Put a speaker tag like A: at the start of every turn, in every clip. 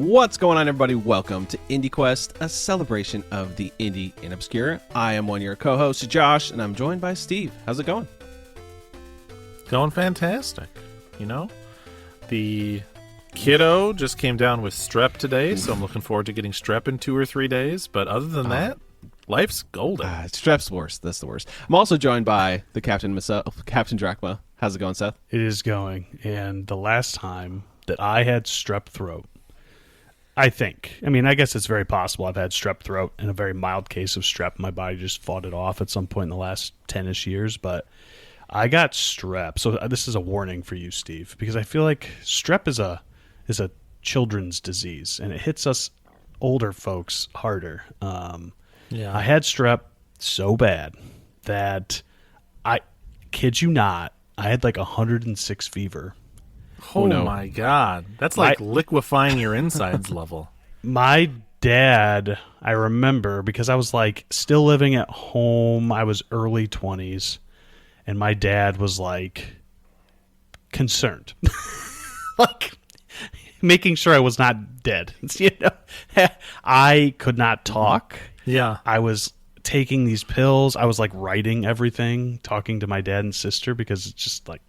A: What's going on, everybody? Welcome to IndieQuest, a celebration of the indie and obscure. I am one of your co-hosts, Josh, and I'm joined by Steve. How's it going?
B: Going fantastic. You know, the kiddo just came down with strep today, so I'm looking forward to getting strep in 2 or 3 days. But other than that, life's golden.
A: Strep's worst. That's the worst. I'm also joined by the captain myself, Captain Drachma. How's it going, Seth?
C: It is going. And the last time that I had strep throat, I guess it's very possible I've had strep throat in a very mild case of strep. My body just fought it off at some point in the last 10-ish years, but I got strep. So this is a warning for you, Steve, because I feel like strep is a children's disease, and it hits us older folks harder. I had strep so bad that I kid you not, I had like 106 fever.
B: Oh, no. My God. That's like liquefying your insides level.
C: My dad, I remember, because I was like still living at home. I was early 20s, and my dad was like concerned. Like making sure I was not dead. You know? I could not talk.
B: Yeah.
C: I was taking these pills. I was like writing everything, talking to my dad and sister, because it's just like,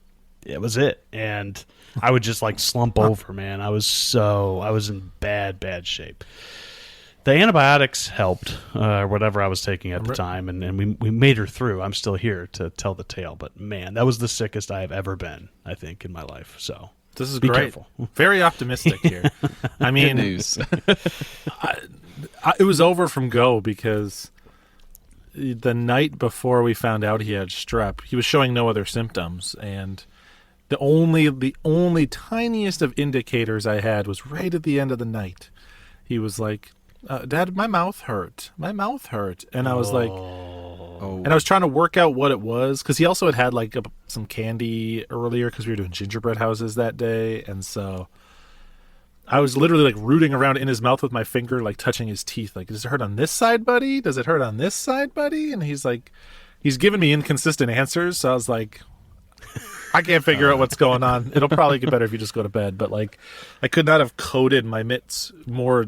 C: it was it. And I would just like slump over, man. I was in bad shape. The antibiotics helped, whatever I was taking at the time, and we made her through. I'm still here to tell the tale, but man, that was the sickest I have ever been, I think, in my life. So
B: this is
C: be
B: great.
C: Careful.
B: Very optimistic here. I mean,
A: good news.
B: It was over from go because the night before we found out he had strep, he was showing no other symptoms, and the only tiniest of indicators I had was right at the end of the night. He was like, Dad, my mouth hurt. And I was like, and I was trying to work out what it was, because he also had like some candy earlier, because we were doing gingerbread houses that day. And so I was literally like rooting around in his mouth with my finger, like touching his teeth. Like, does it hurt on this side, buddy? Does it hurt on this side, buddy? And he's like, he's giving me inconsistent answers. So I was like, I can't figure out what's going on. It'll probably get better if you just go to bed. But like, I could not have coated my mitts more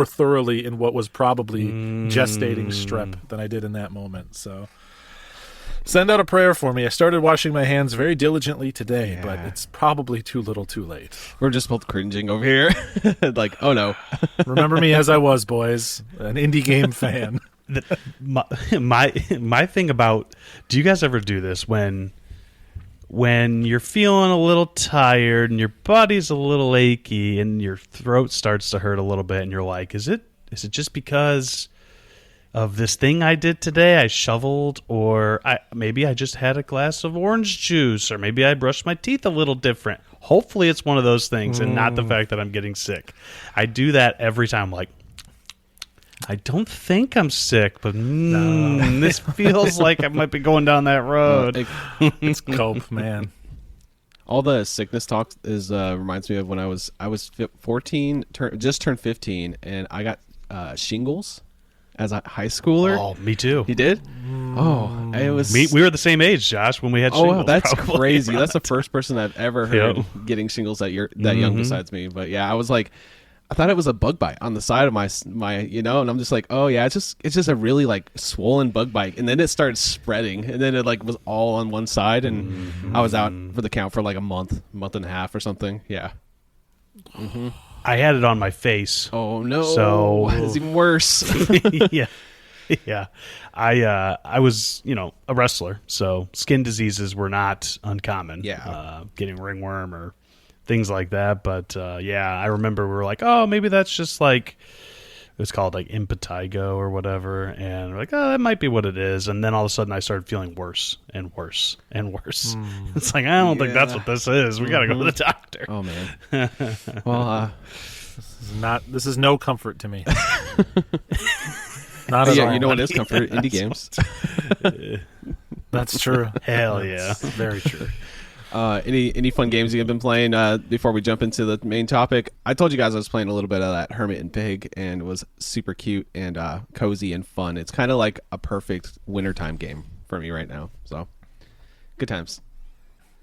B: thoroughly in what was probably gestating strep than I did in that moment. So send out a prayer for me. I started washing my hands very diligently today, but it's probably too little too late.
A: We're just both cringing over here. Like, oh no.
B: Remember me as I was, boys. An indie game fan.
C: My thing about, do you guys ever do this when you're feeling a little tired and your body's a little achy and your throat starts to hurt a little bit, and you're like, is it just because of this thing I did today? I shoveled, or maybe I just had a glass of orange juice, or maybe I brushed my teeth a little different. Hopefully it's one of those things and not the fact that I'm getting sick. I do that every time, like, I don't think I'm sick, but this feels like I might be going down that road.
B: It's cope, man.
A: All the sickness talk reminds me of when I was 14, just turned 15, and I got shingles as a high schooler.
C: Oh, me too.
A: You did? Oh, it was.
C: We were the same age, Josh, when we had shingles.
A: Oh, that's
C: probably.
A: crazy. That's the first person I've ever heard getting shingles that young besides me. But yeah, I was like, I thought it was a bug bite on the side of my, and I'm just like, oh yeah, it's just a really like swollen bug bite, and then it started spreading, and then it like was all on one side, and I was out for the count for like a month and a half or something. Yeah.
C: I had it on my face.
A: Oh no!
C: So
A: it's even worse.
C: Yeah. I was, a wrestler, so skin diseases were not uncommon.
A: Yeah.
C: Getting ringworm or things like that. But I remember we were like, oh, maybe that's just like, it's called like impetigo or whatever, and we're like, oh, that might be what it is. And then all of a sudden I started feeling worse and worse and worse. It's like, I don't think that's what this is. We got to go to the doctor.
A: Oh man. Well,
B: this is no comfort to me. Not at all.
A: You know what is comfort? Indie games.
B: That's true.
C: Hell yeah.
B: Very true.
A: Any fun games you've been playing before we jump into the main topic? I told you guys I was playing a little bit of that Hermit and Pig, and it was super cute and cozy and fun. It's kind of like a perfect wintertime game for me right now. So, good times.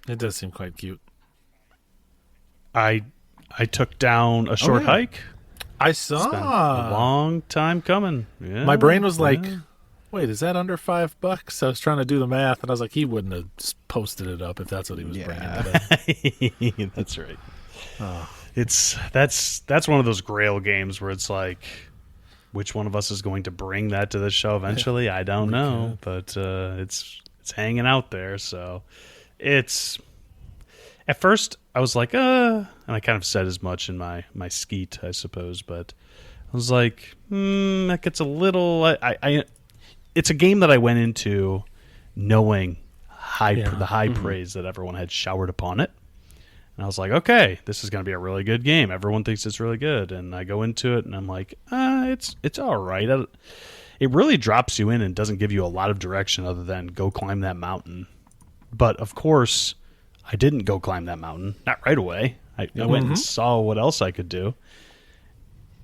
B: It does seem quite cute.
C: I took down a short hike
B: I
C: It's been a
B: saw.
C: long time coming. Yeah,
B: My brain was like,
C: yeah.
B: wait, is that under $5? I was trying to do the math, and I was like, he wouldn't have posted it up if that's what he was bringing today.
C: That's right. That's one of those Grail games where it's like, which one of us is going to bring that to the show eventually? I don't know, but it's hanging out there. So it's at first I was like, and I kind of said as much in my skeet, I suppose, but I was like, that gets a little. It's a game that I went into knowing the high praise that everyone had showered upon it. And I was like, okay, this is going to be a really good game. Everyone thinks it's really good. And I go into it, and I'm like, it's all right. It really drops you in and doesn't give you a lot of direction other than go climb that mountain. But, of course, I didn't go climb that mountain. Not right away. I went and saw what else I could do.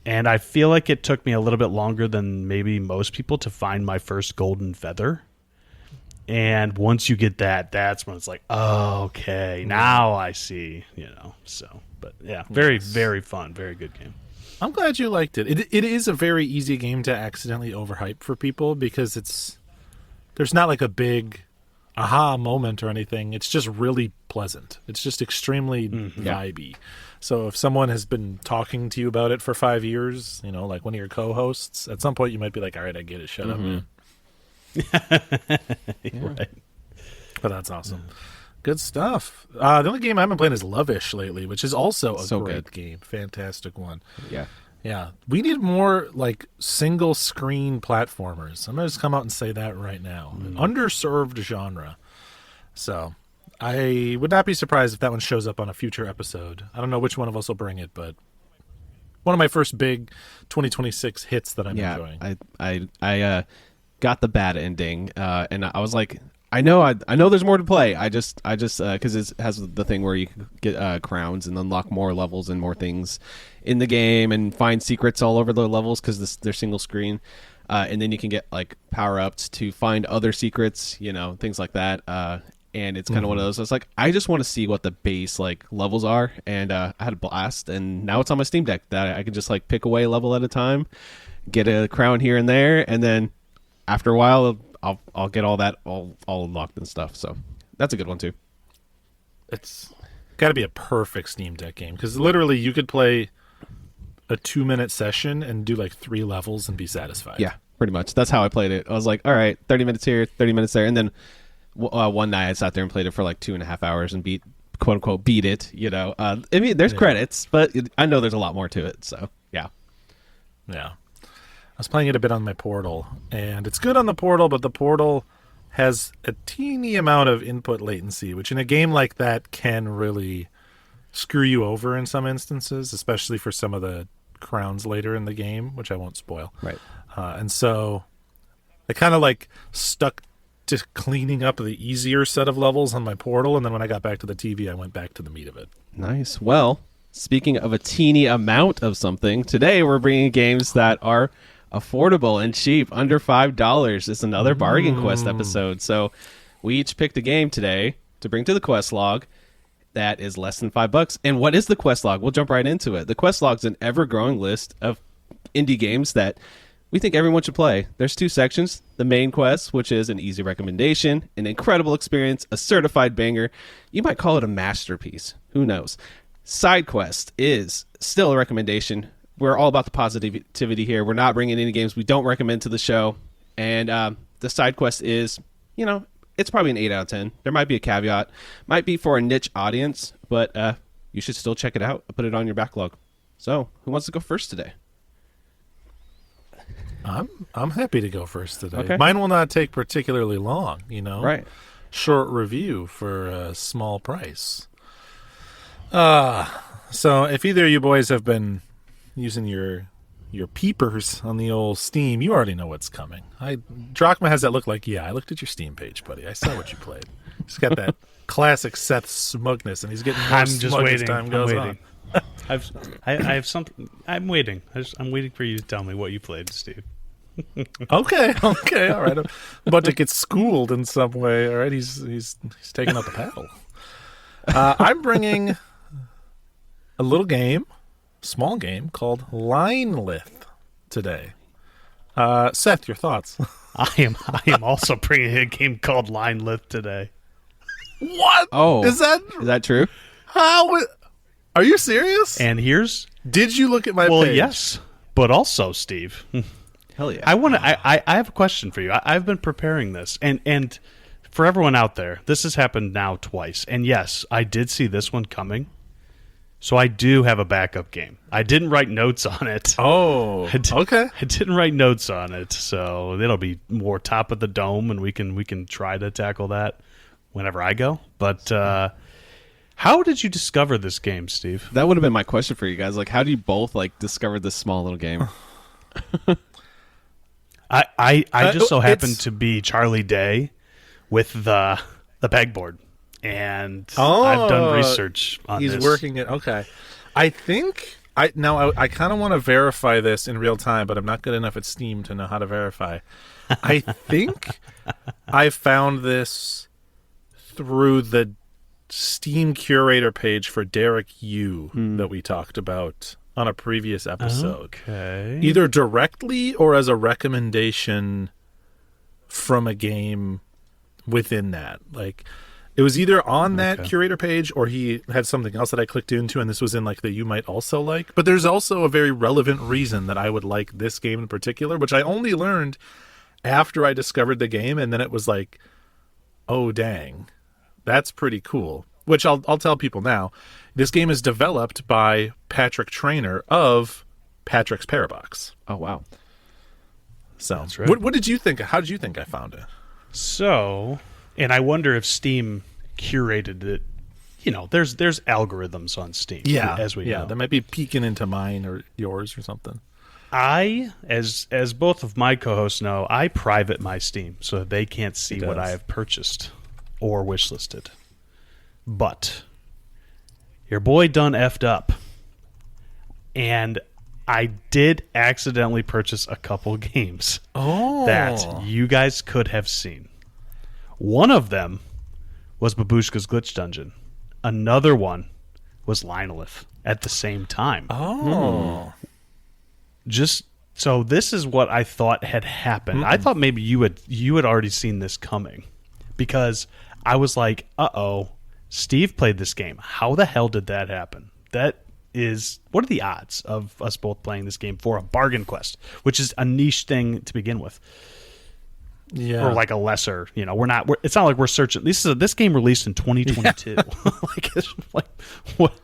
C: And I feel like it took me a little bit longer than maybe most people to find my first golden feather. And once you get that, that's when it's like, oh, okay, now I see, So, but yeah, very, very fun, very good game.
B: I'm glad you liked it. It is a very easy game to accidentally overhype for people because there's not like a big aha moment or anything. It's just really pleasant. It's just extremely vibey. So if someone has been talking to you about it for 5 years, like one of your co-hosts, at some point you might be like, all right, I get it. Shut up, man.
C: Right.
B: But that's awesome. Good stuff. The only game I've been playing is Lovish lately, which is also a great game. Fantastic one. Yeah. We need more like single screen platformers. I'm going to just come out and say that right now. An underserved genre. So I would not be surprised if that one shows up on a future episode. I don't know which one of us will bring it, but one of my first big 2026 hits that I'm enjoying.
A: I got the bad ending, and I was like, I know there's more to play. I just because it has the thing where you can get crowns and unlock more levels and more things in the game and find secrets all over the levels because they're single screen, and then you can get like power ups to find other secrets, things like that. And it's kind of one of those. I was like, I just want to see what the base like levels are, and I had a blast. And now it's on my Steam Deck that I can just like pick away a level at a time, get a crown here and there, and then after a while, I'll get all that all unlocked and stuff. So that's a good one too.
B: It's got to be a perfect Steam Deck game because literally you could play a 2-minute session and do like 3 levels and be satisfied.
A: Yeah, pretty much. That's how I played it. I was like, all right, 30 minutes here, 30 minutes there, and then one night I sat there and played it for like 2.5 hours and quote unquote beat it. I mean, there's credits, but I know there's a lot more to it. So yeah.
B: I was playing it a bit on my Portal, and it's good on the Portal, but the Portal has a teeny amount of input latency, which in a game like that can really screw you over in some instances, especially for some of the crowns later in the game, which I won't spoil.
A: Right.
B: And so I kind of like stuck to cleaning up the easier set of levels on my Portal, and then when I got back to the TV, I went back to the meat of it.
A: Nice. Well, speaking of a teeny amount of something, today we're bringing games that are affordable and cheap, under $5. It's another Bargain Quest episode. So we each picked a game today to bring to the quest log that is less than $5. And what is the quest log? We'll jump right into it. The quest log is an ever-growing list of indie games that we think everyone should play. There's 2 sections. The main quest, which is an easy recommendation, an incredible experience, a certified banger. You might call it a masterpiece. Who knows? Side quest is still a recommendation. We're all about the positivity here. We're not bringing any games we don't recommend to the show. And the side quest is, it's probably an 8 out of 10. There might be a caveat. Might be for a niche audience, but you should still check it out. Put it on your backlog. So, who wants to go first today?
B: I'm happy to go first today.
A: Okay.
B: Mine will not take particularly long,
A: Right.
B: Short review for a small price. So if either of you boys have been using your peepers on the old Steam, you already know what's coming. Drachma has that look like, I looked at your Steam page, buddy. I saw what you played. He's got that classic Seth smugness, and he's getting more smug as time goes on.
C: I have something. I'm waiting. I'm waiting for you to tell me what you played, Steve.
B: Okay, all right. I'm about to get schooled in some way. All right, he's taking out the paddle. I'm bringing a little game small game called Linelith today. Seth, your thoughts?
C: I am also bringing a game called Linelith today.
B: What?
A: Oh,
B: is that
A: true?
B: Are you serious?
C: And
B: did you look at my page?
C: Well, yes, but also, Steve.
A: Hell yeah!
C: I have a question for you. I've been preparing this, and for everyone out there, this has happened now twice. And yes, I did see this one coming, so I do have a backup game. I didn't write notes on it.
B: Oh, okay.
C: I didn't write notes on it, so it'll be more top of the dome, and we can try to tackle that whenever I go. But how did you discover this game, Steve?
A: That would have been my question for you guys. Like, how do you both discover this small little game?
C: I just so happened to be Charlie Day with the pegboard, and I've done research on this.
B: He's working it. Okay, I think I kind of want to verify this in real time, but I'm not good enough at Steam to know how to verify. I think I found this through the Steam curator page for Derek Yu that we talked about on a previous episode.
C: Okay.
B: Either directly or as a recommendation from a game within that. Like, it was either on that curator page or he had something else that I clicked into, and this was in the you might also like. But there's also a very relevant reason that I would like this game in particular, which I only learned after I discovered the game, and then it was like, oh dang, that's pretty cool. Which I'll tell people now. This game is developed by Patrick Traynor of Patrick's Parabox.
A: Oh, wow.
B: So,
C: that's right.
B: What did you think? How did you think I found it?
C: So, and I wonder if Steam curated it. There's algorithms on Steam. As we know.
B: That might be peeking into mine or yours or something.
C: As both of my co-hosts know, I private my Steam so that they can't see what I have purchased or wishlisted. But your boy done effed up, and I did accidentally purchase a couple games that you guys could have seen. One of them was Babushka's Glitch Dungeon. Another one was Linelith at the same time. Just so this is what I thought had happened. I thought maybe you had already seen this coming, because I was like, uh-oh, Steve played this game. How the hell did that happen? What are the odds of us both playing this game for a bargain quest, which is a niche thing to begin with?
B: Yeah.
C: Or a lesser, it's not like we're searching. This game released in 2022. What?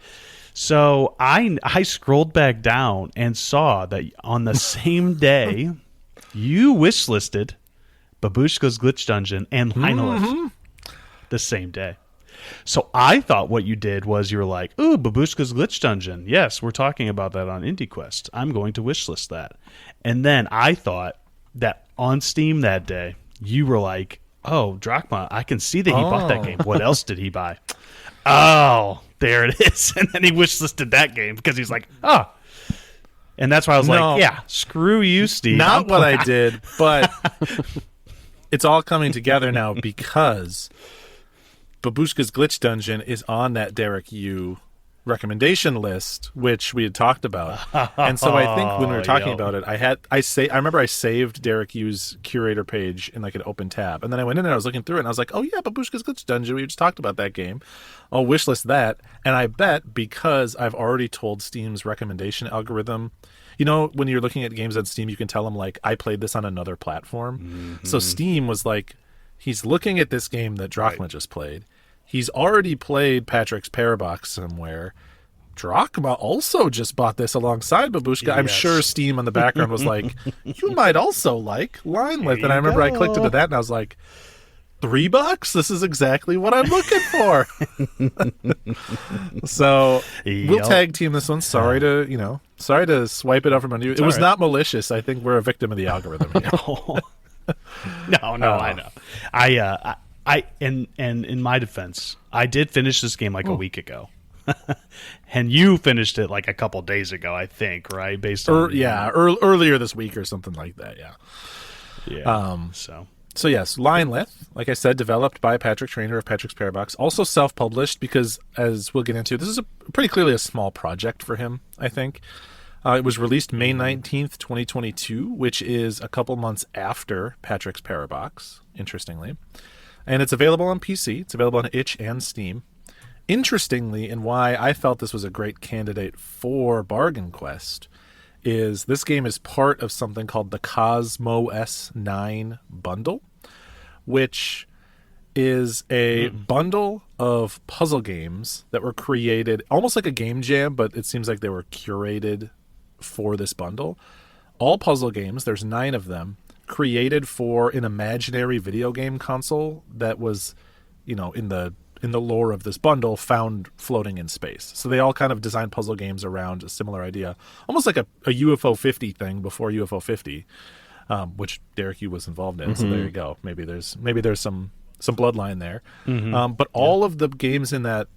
C: So I scrolled back down and saw that on the same day you wishlisted Babushka's Glitch Dungeon and Linelith the same day. So I thought what you did was you were like, ooh, Babushka's Glitch Dungeon. Yes, we're talking about that on IndieQuest. I'm going to wishlist that. And then I thought that on Steam that day, you were like, oh, Drachma, I can see that he bought that game. What else did he buy? Oh, there it is. And then he wishlisted that game because he's like, oh. And that's why I was like, yeah, screw you, Steve.
B: Not what I did, but it's all coming together now because Babushka's Glitch Dungeon is on that Derek Yu recommendation list, which we had talked about. And so I think when we were talking about it, I remember I saved Derek Yu's curator page in an open tab. And then I went in and I was looking through it and I was like, oh yeah, Babushka's Glitch Dungeon. We just talked about that game. I'll wishlist that. And I bet because I've already told Steam's recommendation algorithm, when you're looking at games on Steam, you can tell them I played this on another platform. Mm-hmm. So Steam was like, he's looking at this game that Drachma just played. He's already played Patrick's Parabox somewhere. Drachma also just bought this alongside Babushka. Yes. I'm sure Steam on the background was like, you might also like Linelith. And I remember I clicked into that and I was like, $3? This is exactly what I'm looking for. So we'll tag team this one. Sorry to swipe it up from under you. It was not malicious. I think we're a victim of the algorithm here.
C: No, I know. I in my defense, I did finish this game a week ago. And you finished it a couple days ago, I think, right? Based on
B: earlier this week or something like that, yeah.
C: Yeah.
B: So yes, Linelith, like I said, developed by Patrick Traynor of Patrick's Parabox, also self-published because, as we'll get into, this is pretty clearly a small project for him, I think. It was released May 19th, 2022, which is a couple months after Patrick's Parabox, interestingly. And it's available on PC. It's available on itch and Steam. Interestingly, and why I felt this was a great candidate for Bargain Quest, is this game is part of something called the Cosmo S9 bundle, which is a bundle of puzzle games that were created almost like a game jam, but it seems like they were curated for this bundle. All puzzle games, there's 9 of them, created for an imaginary video game console that was, in the lore of this bundle, found floating in space. So they all kind of designed puzzle games around a similar idea, almost like a UFO 50 thing before UFO 50, which Derek Yu was involved in. So there you go. Maybe there's some bloodline there. But all of the games in that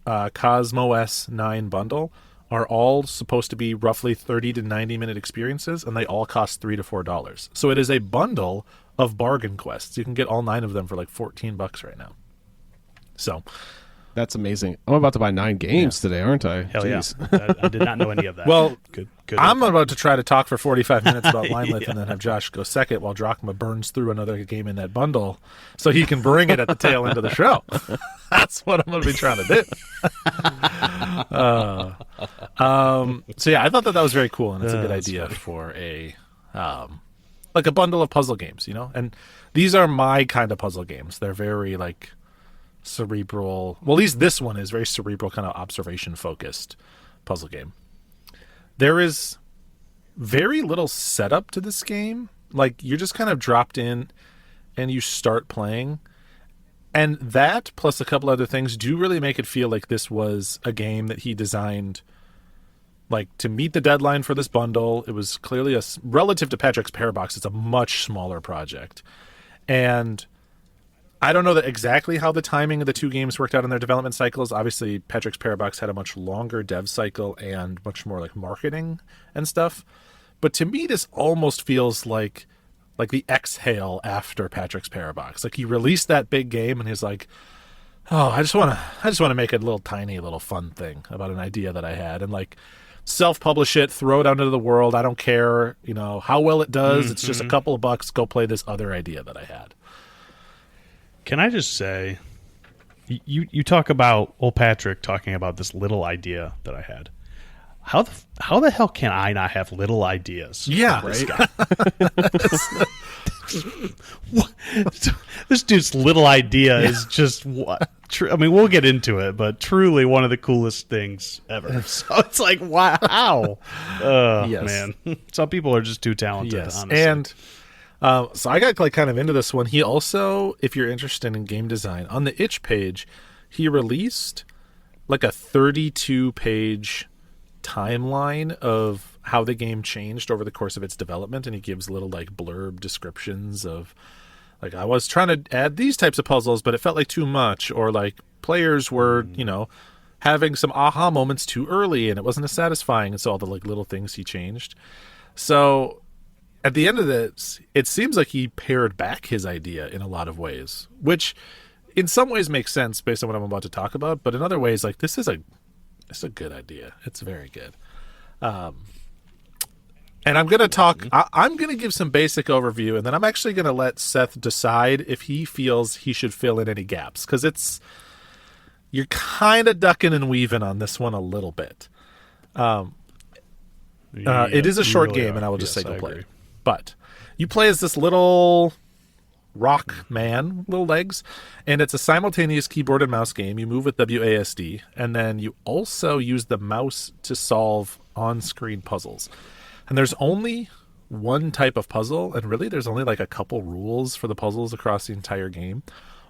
B: Cosmo S9 bundle are all supposed to be roughly 30 to 90 minute experiences, and they all cost $3 to $4. So it is a bundle of Bargain Quests. You can get all 9 of them for like $14 right now. So
A: that's amazing. I'm about to buy 9 games today, aren't I?
C: Hell
A: Jeez.
C: yeah. I did not know any of that.
B: Well,
C: good.
B: I'm about to try to talk for 45 minutes about Linelith and then have Josh go second while Drachma burns through another game in that bundle so he can bring it at the tail end of the show. That's what I'm going to be trying to do. So yeah, I thought that was very cool, and it's a good idea for a like a bundle of puzzle games, And these are my kind of puzzle games. They're very like cerebral. Well, at least this one is very cerebral, kind of observation focused puzzle game. There is very little setup to this game. Like, you're just kind of dropped in and you start playing. And that, plus a couple other things, do really make it feel like this was a game that he designed, like, to meet the deadline for this bundle. It was clearly relative to Patrick's Parabox, it's a much smaller project. And I don't know exactly how the timing of the 2 games worked out in their development cycles. Obviously, Patrick's Parabox had a much longer dev cycle and much more like marketing and stuff. But to me, this almost feels like the exhale after Patrick's Parabox. Like, he released that big game and he's like, "Oh, I just want to make a little tiny little fun thing about an idea that I had, and like self-publish it, throw it out into the world. I don't care, how well it does. It's just a couple of bucks. Go play this other idea that I had."
C: Can I just say, you talk about old Patrick talking about this little idea that I had. How the hell can I not have little ideas?
B: Yeah,
C: this guy? This dude's little idea is just what? I mean, we'll get into it, but truly one of the coolest things ever. So it's like, wow, man, some people are just too talented.
B: Yes,
C: honestly.
B: and. So I got kind of into this one. He also, if you're interested in game design, on the itch page, he released like a 32-page timeline of how the game changed over the course of its development, and he gives little like blurb descriptions of like, I was trying to add these types of puzzles, but it felt like too much, or like players were, having some aha moments too early and it wasn't as satisfying, and so all the like little things he changed. So at the end of this, it seems like he pared back his idea in a lot of ways, which in some ways makes sense based on what I'm about to talk about. But in other ways, like, it's a good idea. It's very good. And I'm going to talk, I'm going to give some basic overview, and then I'm actually going to let Seth decide if he feels he should fill in any gaps. Because you're kind of ducking and weaving on this one a little bit. It is a short game, and I will just say go play it. But you play as this little rock man, little legs, and it's a simultaneous keyboard and mouse game. You move with WASD, and then you also use the mouse to solve on-screen puzzles. And there's only one type of puzzle, and really there's only like a couple rules for the puzzles across the entire game.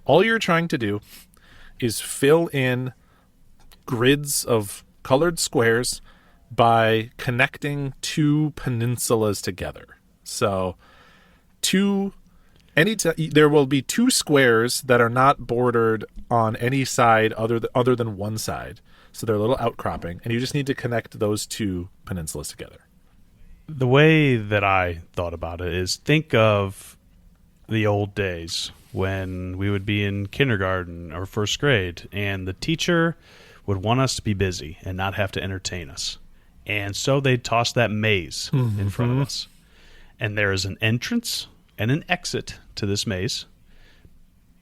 B: All you're trying to do is fill in grids of colored squares by connecting 2 peninsulas together. So there will be 2 squares that are not bordered on any side other than one side. So they're a little outcropping, and you just need to connect those 2 peninsulas together.
C: The way that I thought about it is, think of the old days when we would be in kindergarten or first grade, and the teacher would want us to be busy and not have to entertain us. And so they'd toss that maze in front of us. And there is an entrance and an exit to this maze,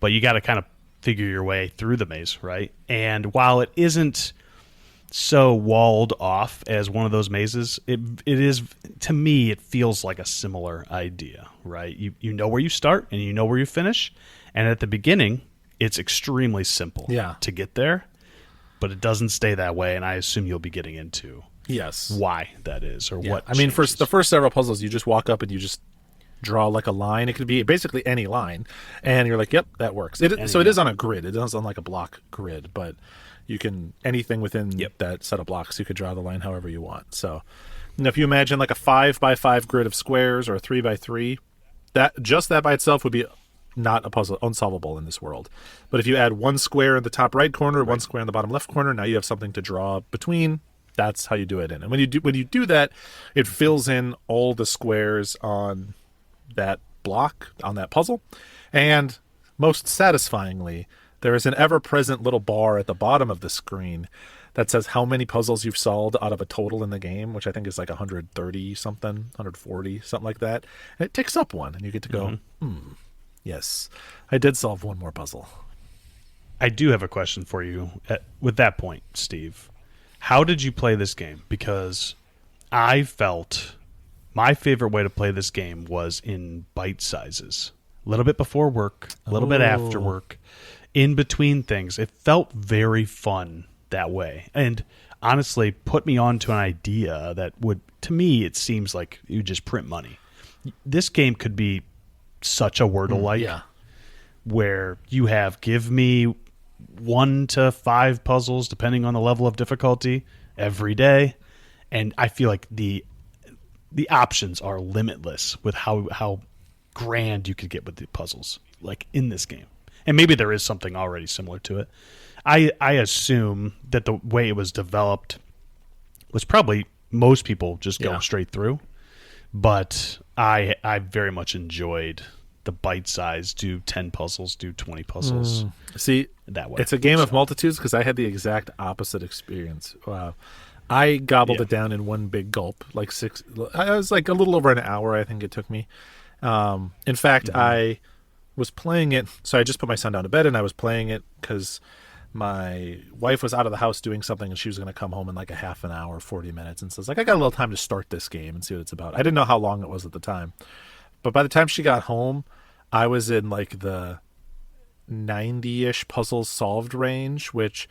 C: but you got to kind of figure your way through the maze, right? And while it isn't so walled off as one of those mazes, it is, to me, it feels like a similar idea, right? You know where you start and you know where you finish, and at the beginning it's extremely simple to get there, but it doesn't stay that way, and I assume you'll be getting into why that is, or what
B: I mean, for the first several puzzles, you just walk up and you just draw like a line. It could be basically any line, and you're like, yep, that works. It is on a grid. It is on like a block grid, but you can, anything within that set of blocks, you could draw the line however you want. So, and if you imagine like a 5x5 grid of squares or a 3x3, that by itself would be not a puzzle, unsolvable in this world. But if you add one square in the top right corner, one square in the bottom left corner, now you have something to draw between. That's how you do it. And when you do that, it fills in all the squares on that block, on that puzzle. And most satisfyingly, there is an ever-present little bar at the bottom of the screen that says how many puzzles you've solved out of a total in the game, which I think is like 130 something, 140, something like that. And it ticks up one, and you get to go, yes, I did solve one more puzzle.
C: I do have a question for you with that point, Steve. How did you play this game? Because I felt my favorite way to play this game was in bite sizes. A little bit before work, a little bit after work, in between things. It felt very fun that way. And honestly, put me onto an idea that would, to me, it seems like you just print money. This game could be such a Wordle-like, where you have give me 1 to 5 puzzles, depending on the level of difficulty, every day. And I feel like the options are limitless with how grand you could get with the puzzles, like in this game. And maybe there is something already similar to it. I assume that the way it was developed was probably most people just go straight through. But I very much enjoyed the bite size, do 10 puzzles, do 20 puzzles.
B: See,
C: that way.
B: It's a game of multitudes, because I had the exact opposite experience. I gobbled it down in one big gulp, like 6. I was like a little over an hour, I think it took me. In fact, I was playing it. So I just put my son down to bed, and I was playing it because my wife was out of the house doing something, and she was going to come home in like a half an hour, 40 minutes. And so I was like, I got a little time to start this game and see what it's about. I didn't know how long it was at the time. But by the time she got home, I was in like the 90-ish puzzles solved range, which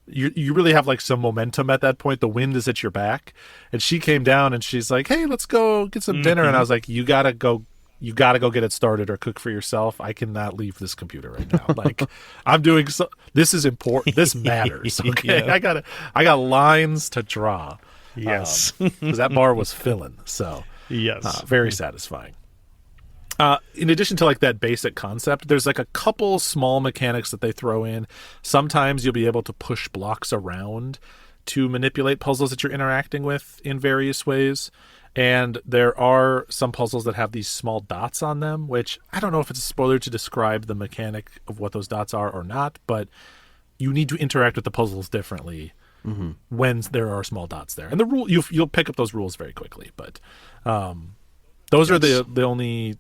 B: you really have like some momentum at that point. The wind is at your back. And she came down and she's like, hey, let's go get some dinner. And I was like, you gotta go get it started or cook for yourself. I cannot leave this computer right now. Like, I'm doing this is important. This matters. Okay. I got lines to draw.
C: Yes.
B: Because that bar was filling. So very satisfying. In addition to like that basic concept, there's like a couple small mechanics that they throw in. Sometimes you'll be able to push blocks around to manipulate puzzles that you're interacting with in various ways. And there are some puzzles that have these small dots on them, which I don't know if it's a spoiler to describe the mechanic of what those dots are or not, but you need to interact with the puzzles differently when there are small dots there. And the rule, you'll pick up those rules very quickly. But those are the only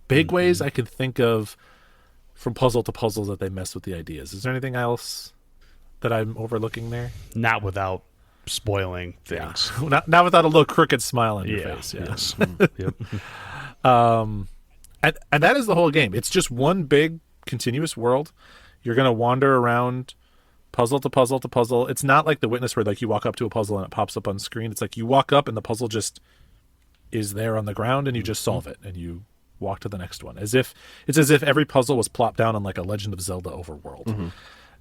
B: big ways I can think of from puzzle to puzzle that they mess with the ideas. Is there anything else that I'm overlooking there?
C: Not without spoiling things.
B: Yeah. Not without a little crooked smile on your face. Yeah.
C: Yes. Yep.
B: And that is the whole game. It's just one big continuous world. You're going to wander around puzzle to puzzle to puzzle. It's not like The Witness where like you walk up to a puzzle and it pops up on screen. It's like you walk up and the puzzle just is there on the ground and you just solve it and you walk to the next one. It's as if every puzzle was plopped down on like a Legend of Zelda overworld.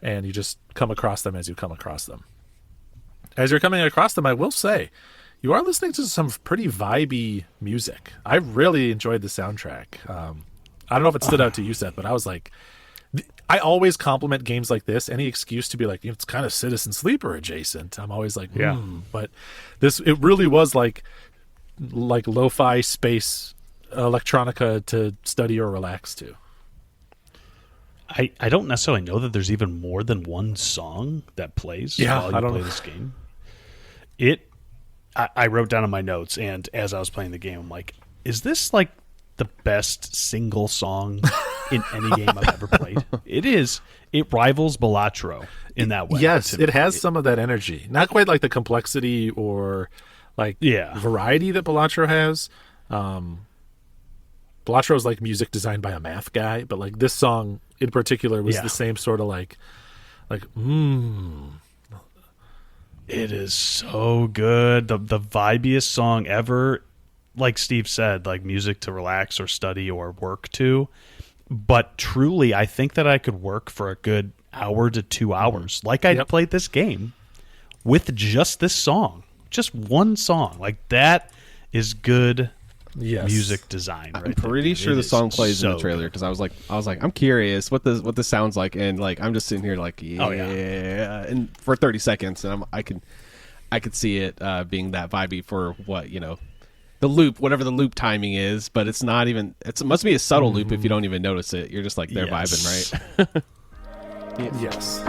B: And you just come across them as you come across them. As you're coming across them, I will say, you are listening to some pretty vibey music. I really enjoyed the soundtrack. I don't know if it stood out to you, Seth, but I was like, I always compliment games like this. Any excuse to be like, it's kind of Citizen Sleeper adjacent. I'm always like, But it really was like lo-fi space electronica to study or relax to.
C: I don't necessarily know that there's even more than one song that plays while you play this game. I wrote down in my notes, and as I was playing the game, I'm like, is this like the best single song in any game I've ever played? It is. It rivals Balatro in that way.
B: Yes, it has some of that energy. Not quite like the complexity or like variety that Balatro has. Balatro is like music designed by a math guy, but like this song in particular was the same sort of like.
C: It is so good. The vibiest song ever. Like Steve said, like music to relax or study or work to. But truly, I think that I could work for a good hour to 2 hours. Like I played this game with just this song. Just one song. Like that is good music design.
A: I'm pretty sure the song plays in the trailer because I was like, I'm curious what this sounds like, and like I'm just sitting here like, and for 30 seconds, and I could see it being that vibey for what the loop, whatever the loop timing is, but it's not even. It must be a subtle loop if you don't even notice it. You're just like they're vibing, right?
B: Yes.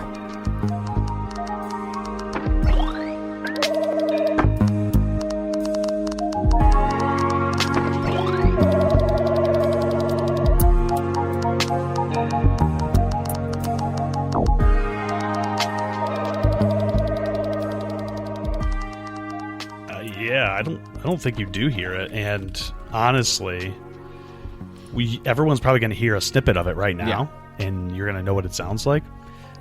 C: I don't think you do hear it, and honestly, everyone's probably going to hear a snippet of it right now, and you're going to know what it sounds like.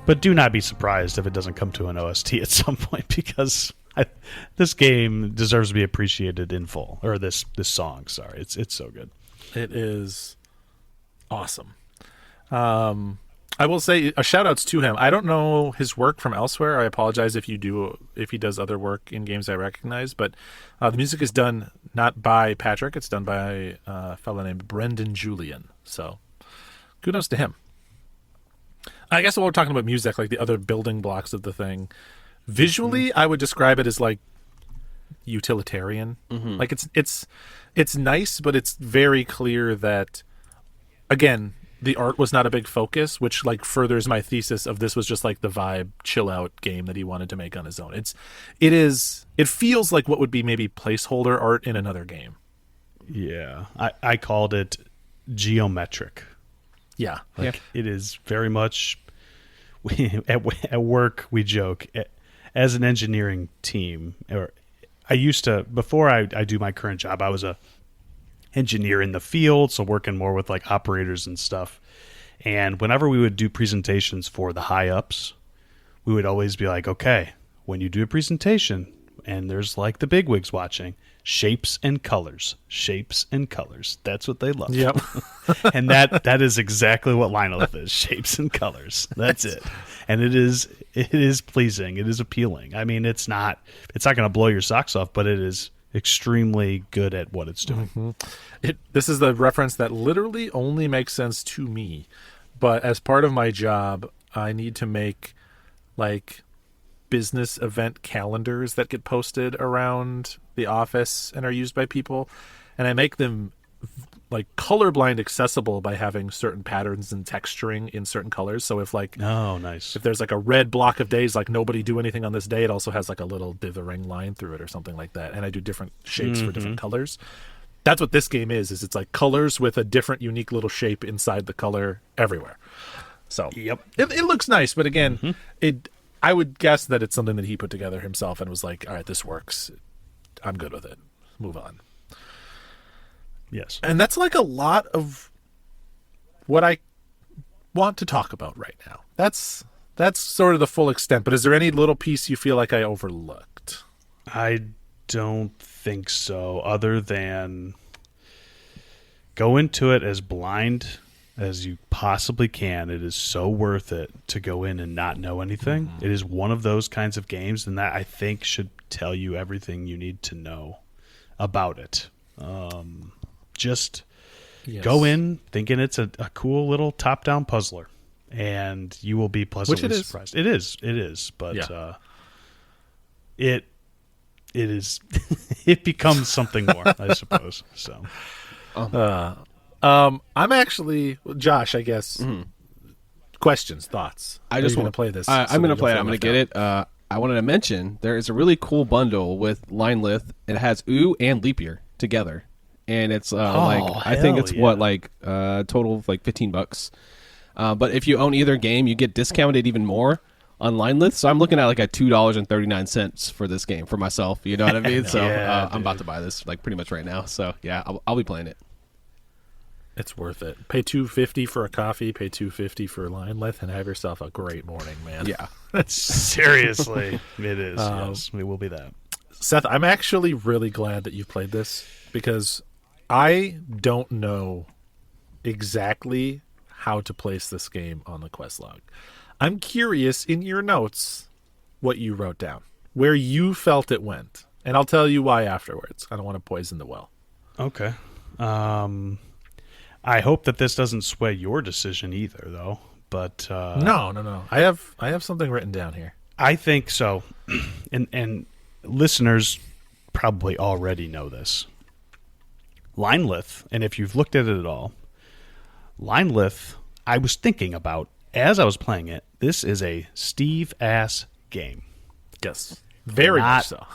C: But do not be surprised if it doesn't come to an OST at some point, because this game deserves to be appreciated in full. Or this song, sorry, it's so good.
B: It is awesome. I will say a shout outs to him. I don't know his work from elsewhere. I apologize if he does other work in games I recognize, but the music is done not by Patrick. It's done by a fellow named Brendan Julian. So kudos to him. I guess while we're talking about music, like the other building blocks of the thing, visually, I would describe it as like utilitarian. Like it's nice, but it's very clear that, again, the art was not a big focus, which like furthers my thesis of this was just like the vibe chill out game that he wanted to make on his own. It feels like what would be maybe placeholder art in another game.
C: Yeah. I called it geometric.
B: Yeah.
C: Like it is very much at work we joke as an engineering team, or I used to, before I do my current job, I was a engineer in the field, so working more with like operators and stuff. And whenever we would do presentations for the high ups, we would always be like, okay, when you do a presentation and there's like the bigwigs watching, shapes and colors. That's what they love.
B: Yep.
C: And that is exactly what Linelith is. Shapes and colors. That's it. And it is pleasing. It is appealing. I mean, it's not going to blow your socks off, but it is extremely good at what it's doing.
B: This is the reference that literally only makes sense to me, but as part of my job, I need to make like business event calendars that get posted around the office and are used by people, and I make them like colorblind accessible by having certain patterns and texturing in certain colors. So if like,
C: nice.
B: If there's like a red block of days, like nobody do anything on this day, it also has like a little dithering line through it or something like that. And I do different shapes for different colors. That's what this game is it's like colors with a different unique little shape inside the color everywhere. So it looks nice, but again, I would guess that it's something that he put together himself and was like, all right, this works. I'm good with it. Move on.
C: Yes.
B: And that's like a lot of what I want to talk about right now. That's sort of the full extent. But is there any little piece you feel like I overlooked?
C: I don't think so, other than go into it as blind as you possibly can. It is so worth it to go in and not know anything. It is one of those kinds of games, and that I think should tell you everything you need to know about it. Just go in thinking it's a cool little top-down puzzler, and you will be pleasantly surprised. It is, but it is it becomes something more, I suppose. So
B: I'm actually Josh. I guess questions, thoughts.
A: I just want to
B: play this.
A: I'm going to play it. I'm going to get it. I wanted to mention there is a really cool bundle with Linelith. It has Ooh and Leap Year together, and it's I think it's total of like $15. But if you own either game, you get discounted even more on Linelith. So I'm looking at like a $2.39 for this game for myself. You know what I mean? So I'm about to buy this like pretty much right now. So yeah, I'll be playing it.
B: It's worth it. Pay $2.50 for a coffee. Pay $2.50 for Linelith, and have yourself a great morning, man.
A: Yeah,
C: seriously, it is. Yes, it will be that.
B: Seth, I'm actually really glad that you've played this because I don't know exactly how to place this game on the quest log. I'm curious in your notes what you wrote down, where you felt it went, and I'll tell you why afterwards. I don't want to poison the well.
C: Okay. I hope that this doesn't sway your decision either, though. But
B: no. I have something written down here.
C: I think so, and listeners probably already know this. Linelith, and if you've looked at it at all, Linelith, I was thinking about as I was playing it. This is a Steve-ass game.
B: Yes, very much so.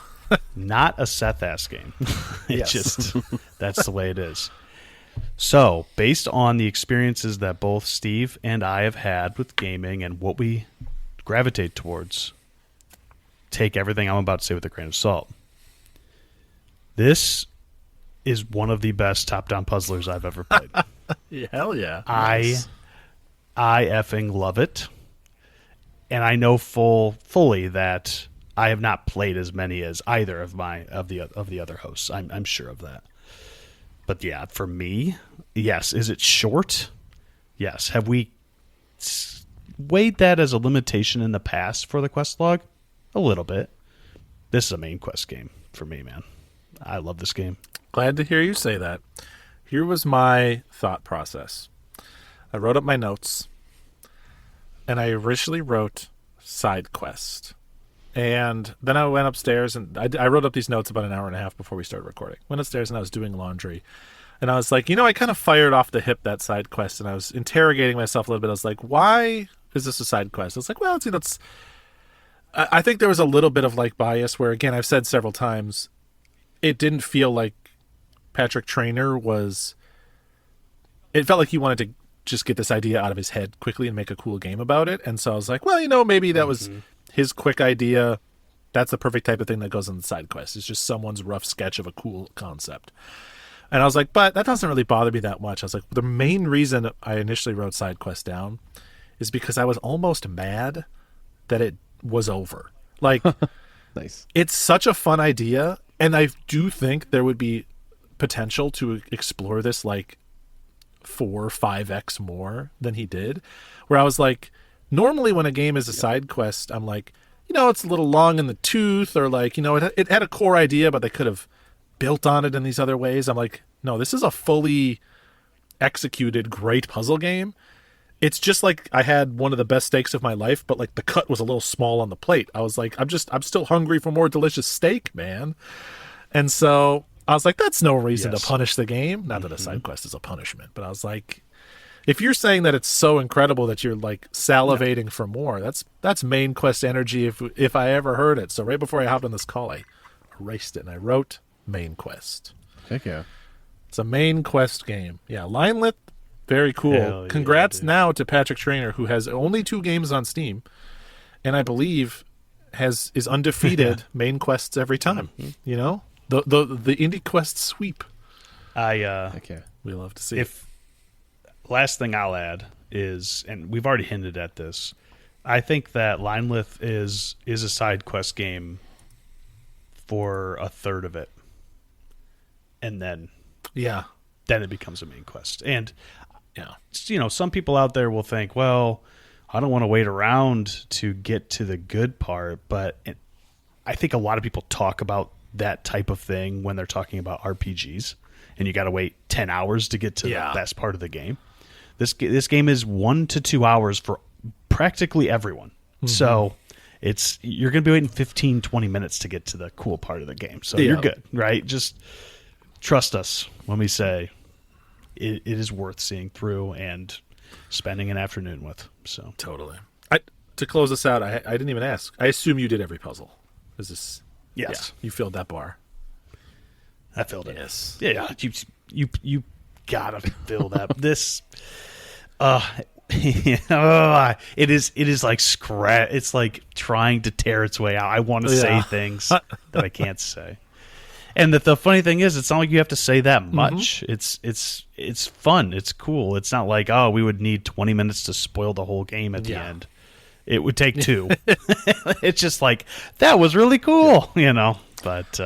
C: Not a Seth-ass game.
B: Yes.
C: Just that's the way it is. So, based on the experiences that both Steve and I have had with gaming and what we gravitate towards, take everything I'm about to say with a grain of salt. This is one of the best top-down puzzlers I've ever played.
B: Hell yeah.
C: I effing love it. And I know fully that I have not played as many as either of the other hosts. I'm sure of that. But yeah, for me, yes. Is it short? Yes. Have we weighed that as a limitation in the past for the quest log? A little bit. This is a main quest game for me, man. I love this game.
B: Glad to hear you say that. Here was my thought process. I wrote up my notes, and I originally wrote side quest. And then I went upstairs, and I wrote up these notes about an hour and a half before we started recording. Went upstairs, and I was doing laundry. And I was like, I kind of fired off the hip that side quest, and I was interrogating myself a little bit. I was like, why is this a side quest? I was like, well, I think there was a little bit of like bias where, again, I've said several times, it didn't feel like Patrick Traynor it felt like he wanted to just get this idea out of his head quickly and make a cool game about it. And so I was like, well, maybe that was his quick idea. That's the perfect type of thing that goes on the side quest. It's just someone's rough sketch of a cool concept. And I was like, but that doesn't really bother me that much. I was like, the main reason I initially wrote side quest down is because I was almost mad that it was over. Like,
A: nice.
B: It's such a fun idea. And I do think there would be potential to explore this like 4 or 5x more than he did, where I was like, normally when a game is a side quest, I'm like, it's a little long in the tooth, or like, it had a core idea, but they could have built on it in these other ways. I'm like, no, this is a fully executed great puzzle game. It's just like I had one of the best steaks of my life, but like the cut was a little small on the plate. I was like, I'm still hungry for more delicious steak, man. And so I was like, that's no reason to punish the game. Not that a side quest is a punishment, but I was like, if you're saying that it's so incredible that you're like salivating for more, that's main quest energy if I ever heard it. So right before I hopped on this call, I erased it and I wrote main quest.
A: Heck yeah.
B: It's a main quest game. Yeah, Linelith, very cool.
C: Yeah,
B: congrats now to Patrick Traynor, who has only 2 games on Steam, and I believe is undefeated main quests every time. The IndieQuest sweep. We love to see.
C: Last thing I'll add is, and we've already hinted at this, I think that Linelith is a side quest game for a third of it, and then it becomes a main quest. And some people out there will think, well, I don't want to wait around to get to the good part, but I think a lot of people talk about that type of thing when they're talking about RPGs, and you got to wait 10 hours to get to the best part of the game. This game is 1 to 2 hours for practically everyone. Mm-hmm. So you're going to be waiting 15, 20 minutes to get to the cool part of the game. So you're good, right? Just trust us when we say it is worth seeing through and spending an afternoon with. So
B: totally. To close this out, I didn't even ask. I assume you did every puzzle. Is this?
C: Yes,
B: you filled that bar.
C: I filled it.
B: Yes.
C: Yeah, you gotta fill that. This, it is like it's like trying to tear its way out. I want to say things that I can't say. And the funny thing is, it's not like you have to say that much. It's fun. It's cool. It's not like, we would need 20 minutes to spoil the whole game at the end. It would take 2. It's just like, that was really cool, But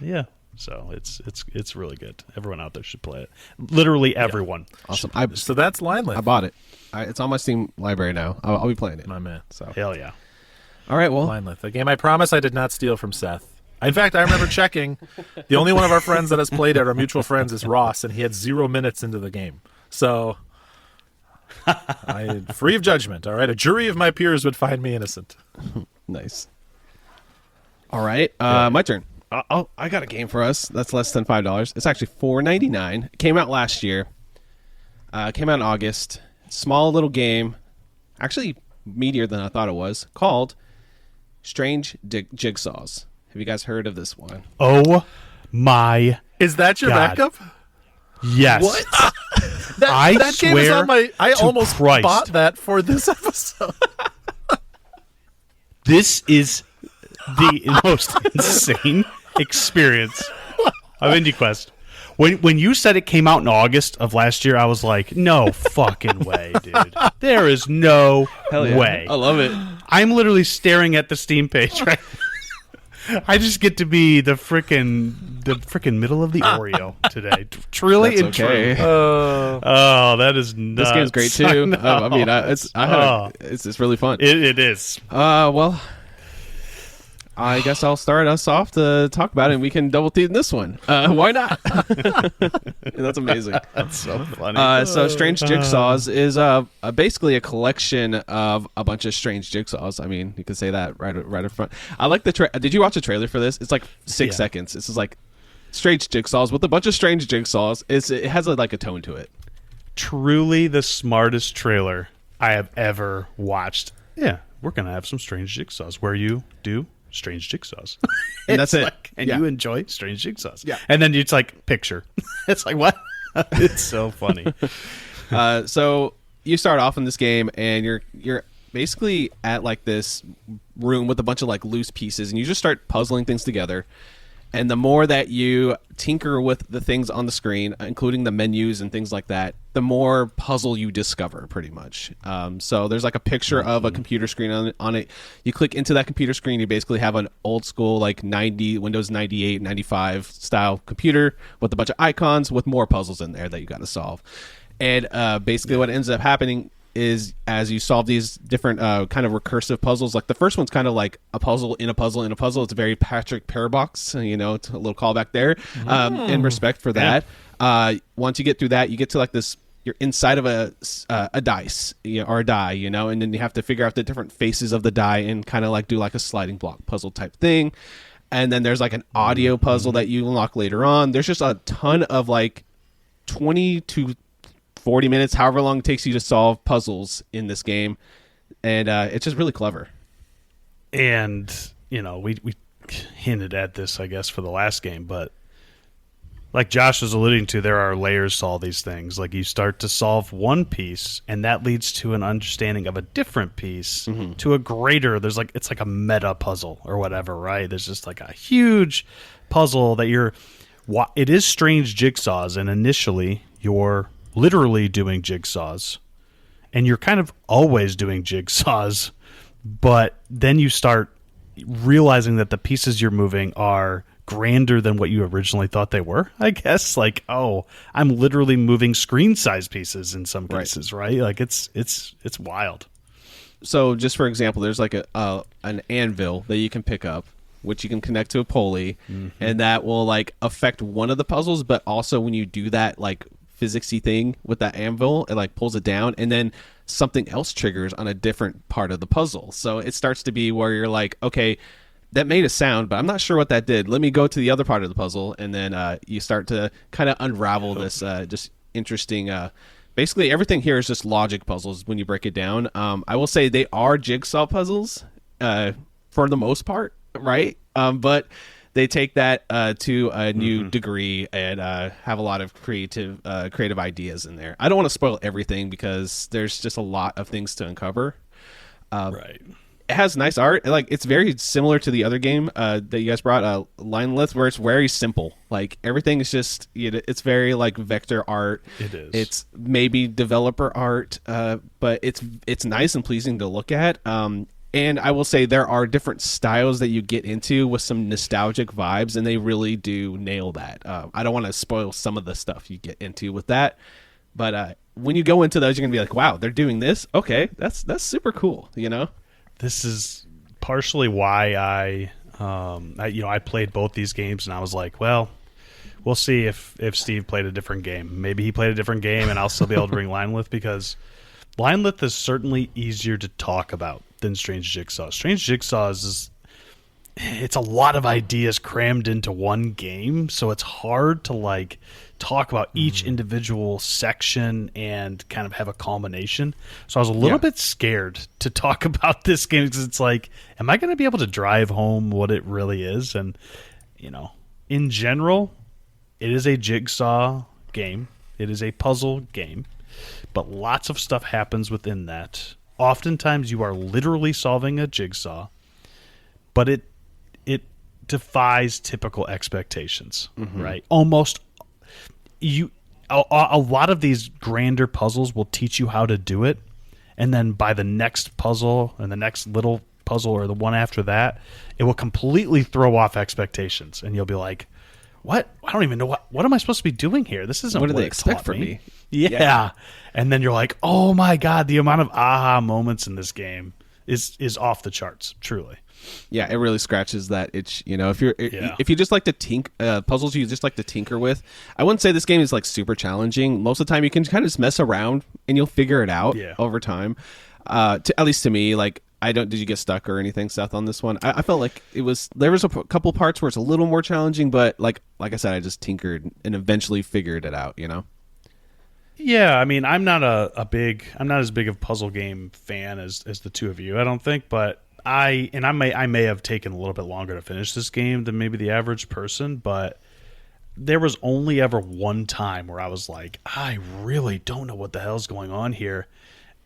C: yeah. So it's really good. Everyone out there should play it. Literally everyone.
A: Awesome.
B: So that's Linelith.
A: I bought it. It's on my Steam library now. I'll be playing it.
B: My man.
A: So
C: hell yeah.
A: All right. Well,
B: Linelith, a game I promise I did not steal from Seth. In fact, I remember checking. The only one of our friends that has played it, our mutual friends, is Ross, and he had 0 minutes into the game. So I free of judgment. All right, a jury of my peers would find me innocent.
A: Nice. All right, my turn. I got a game for us that's less than $5. It's actually $4.99. It came out last year. Came out in August. Small little game, actually meatier than I thought it was. Called Strange Jigsaws. Have you guys heard of this one?
C: Oh my!
B: Is that your
C: God.
B: backup?
C: Yes.
B: What? that game is on my. I almost bought that for this episode.
C: This is the most insane experience of IndieQuest. When you said it came out in August of last year, I was like, no fucking way, dude. There is no way.
A: I love it.
C: I'm literally staring at the Steam page right now. I just get to be the frickin' middle of the Oreo today. Truly
A: That's
C: and
A: okay.
C: true. Oh, that is nuts.
A: This game's great too. I mean, it's really fun.
C: It is.
A: Well, I guess I'll start us off to talk about it, and we can double team this one. Why not? That's amazing.
C: That's so funny.
A: So Strange Jigsaws is basically a collection of a bunch of strange jigsaws. I mean, you could say that right up front. I like the did you watch the trailer for this? It's like 6 seconds. This is like strange jigsaws with a bunch of strange jigsaws. It has like a tone to it.
C: Truly the smartest trailer I have ever watched. Yeah, we're going to have some strange jigsaws where you do strange jigsaws.
A: And that's it.
C: Like, and you enjoy strange jigsaws.
A: Yeah.
C: And then it's like, picture. It's like, what? It's so funny.
A: So you start off in this game, and you're basically at like this room with a bunch of like loose pieces, and you just start puzzling things together. And the more that you tinker with the things on the screen, including the menus and things like that, the more puzzle you discover, pretty much. So there's like a picture of a computer screen on it. You click into that computer screen, you basically have an old school like Windows 98, 95 style computer with a bunch of icons with more puzzles in there that you got to solve. And basically what ends up happening is as you solve these different kind of recursive puzzles, like the first one's kind of like a puzzle in a puzzle in a puzzle. It's a very Patrick Parabox, it's a little callback there. In respect for that, once you get through that, you get to like this. You're inside of a dice or a die, and then you have to figure out the different faces of the die and kind of like do like a sliding block puzzle type thing. And then there's like an audio puzzle that you unlock later on. There's just a ton of like 20 to 40 minutes, however long it takes you to solve puzzles in this game, and it's just really clever.
C: And we hinted at this, I guess, for the last game, but like Josh was alluding to, there are layers to all these things. Like you start to solve one piece, and that leads to an understanding of a different piece to a greater. It's like a meta puzzle or whatever, right? There's just like a huge puzzle that it is strange jigsaws, and initially you're literally doing jigsaws, and you're kind of always doing jigsaws, but then you start realizing that the pieces you're moving are grander than what you originally thought they were, I guess. Like, I'm literally moving screen size pieces in some cases, right? Like it's wild.
A: So just for example, there's like an anvil that you can pick up, which you can connect to a pulley, and that will like affect one of the puzzles, but also when you do that like physicsy thing with that anvil, it like pulls it down, and then something else triggers on a different part of the puzzle. So it starts to be where you're like, okay, that made a sound, but I'm not sure what that did. Let me go to the other part of the puzzle, and then you start to kind of unravel this just interesting. Basically, everything here is just logic puzzles when you break it down. I will say they are jigsaw puzzles for the most part, right? But they take that to a new degree and have a lot of creative ideas in there. I don't want to spoil everything because there's just a lot of things to uncover.
C: Right.
A: It has nice art. Like, it's very similar to the other game that you guys brought, Linelith, where it's very simple. Like, everything is just, it's very like vector art.
C: It is.
A: It's maybe developer art, but it's nice and pleasing to look at. And I will say there are different styles that you get into with some nostalgic vibes, and they really do nail that. I don't want to spoil some of the stuff you get into with that, but when you go into those, you're gonna be like, "Wow, they're doing this. Okay, that's super cool."
C: This is partially why I played both these games, and I was like, well, we'll see if Steve played a different game. Maybe he played a different game, and I'll still be able to bring Linelith, because Linelith is certainly easier to talk about than Strange Jigsaws. Strange Jigsaws it's a lot of ideas crammed into one game, so it's hard to like talk about each individual section and kind of have a culmination. So I was a little bit scared to talk about this game, because it's like, am I going to be able to drive home what it really is? And in general, it is a jigsaw game. It is a puzzle game, but lots of stuff happens within that. Oftentimes you are literally solving a jigsaw, but it defies typical expectations, right? Almost a lot of these grander puzzles will teach you how to do it, and then by the next puzzle and the next little puzzle or the one after that, it will completely throw off expectations, and you'll be like, what? I don't even know what am I supposed to be doing here? This isn't
A: What do
C: what
A: they expect from me?
C: Yeah. And then you're like, oh my God, the amount of aha moments in this game is off the charts, truly.
A: Yeah, it really scratches that itch. If you just like to puzzles you just like to tinker with, I wouldn't say this game is like super challenging. Most of the time you can kind of just mess around and you'll figure it out over time. At least to me, like, did you get stuck or anything, Seth, on this one? I felt like there was a couple parts where it's a little more challenging, but like I said, I just tinkered and eventually figured it out,
C: Yeah, I mean, I'm not as big of a puzzle game fan as the two of you, I don't think, but I may have taken a little bit longer to finish this game than maybe the average person, but there was only ever one time where I was like, I really don't know what the hell's going on here.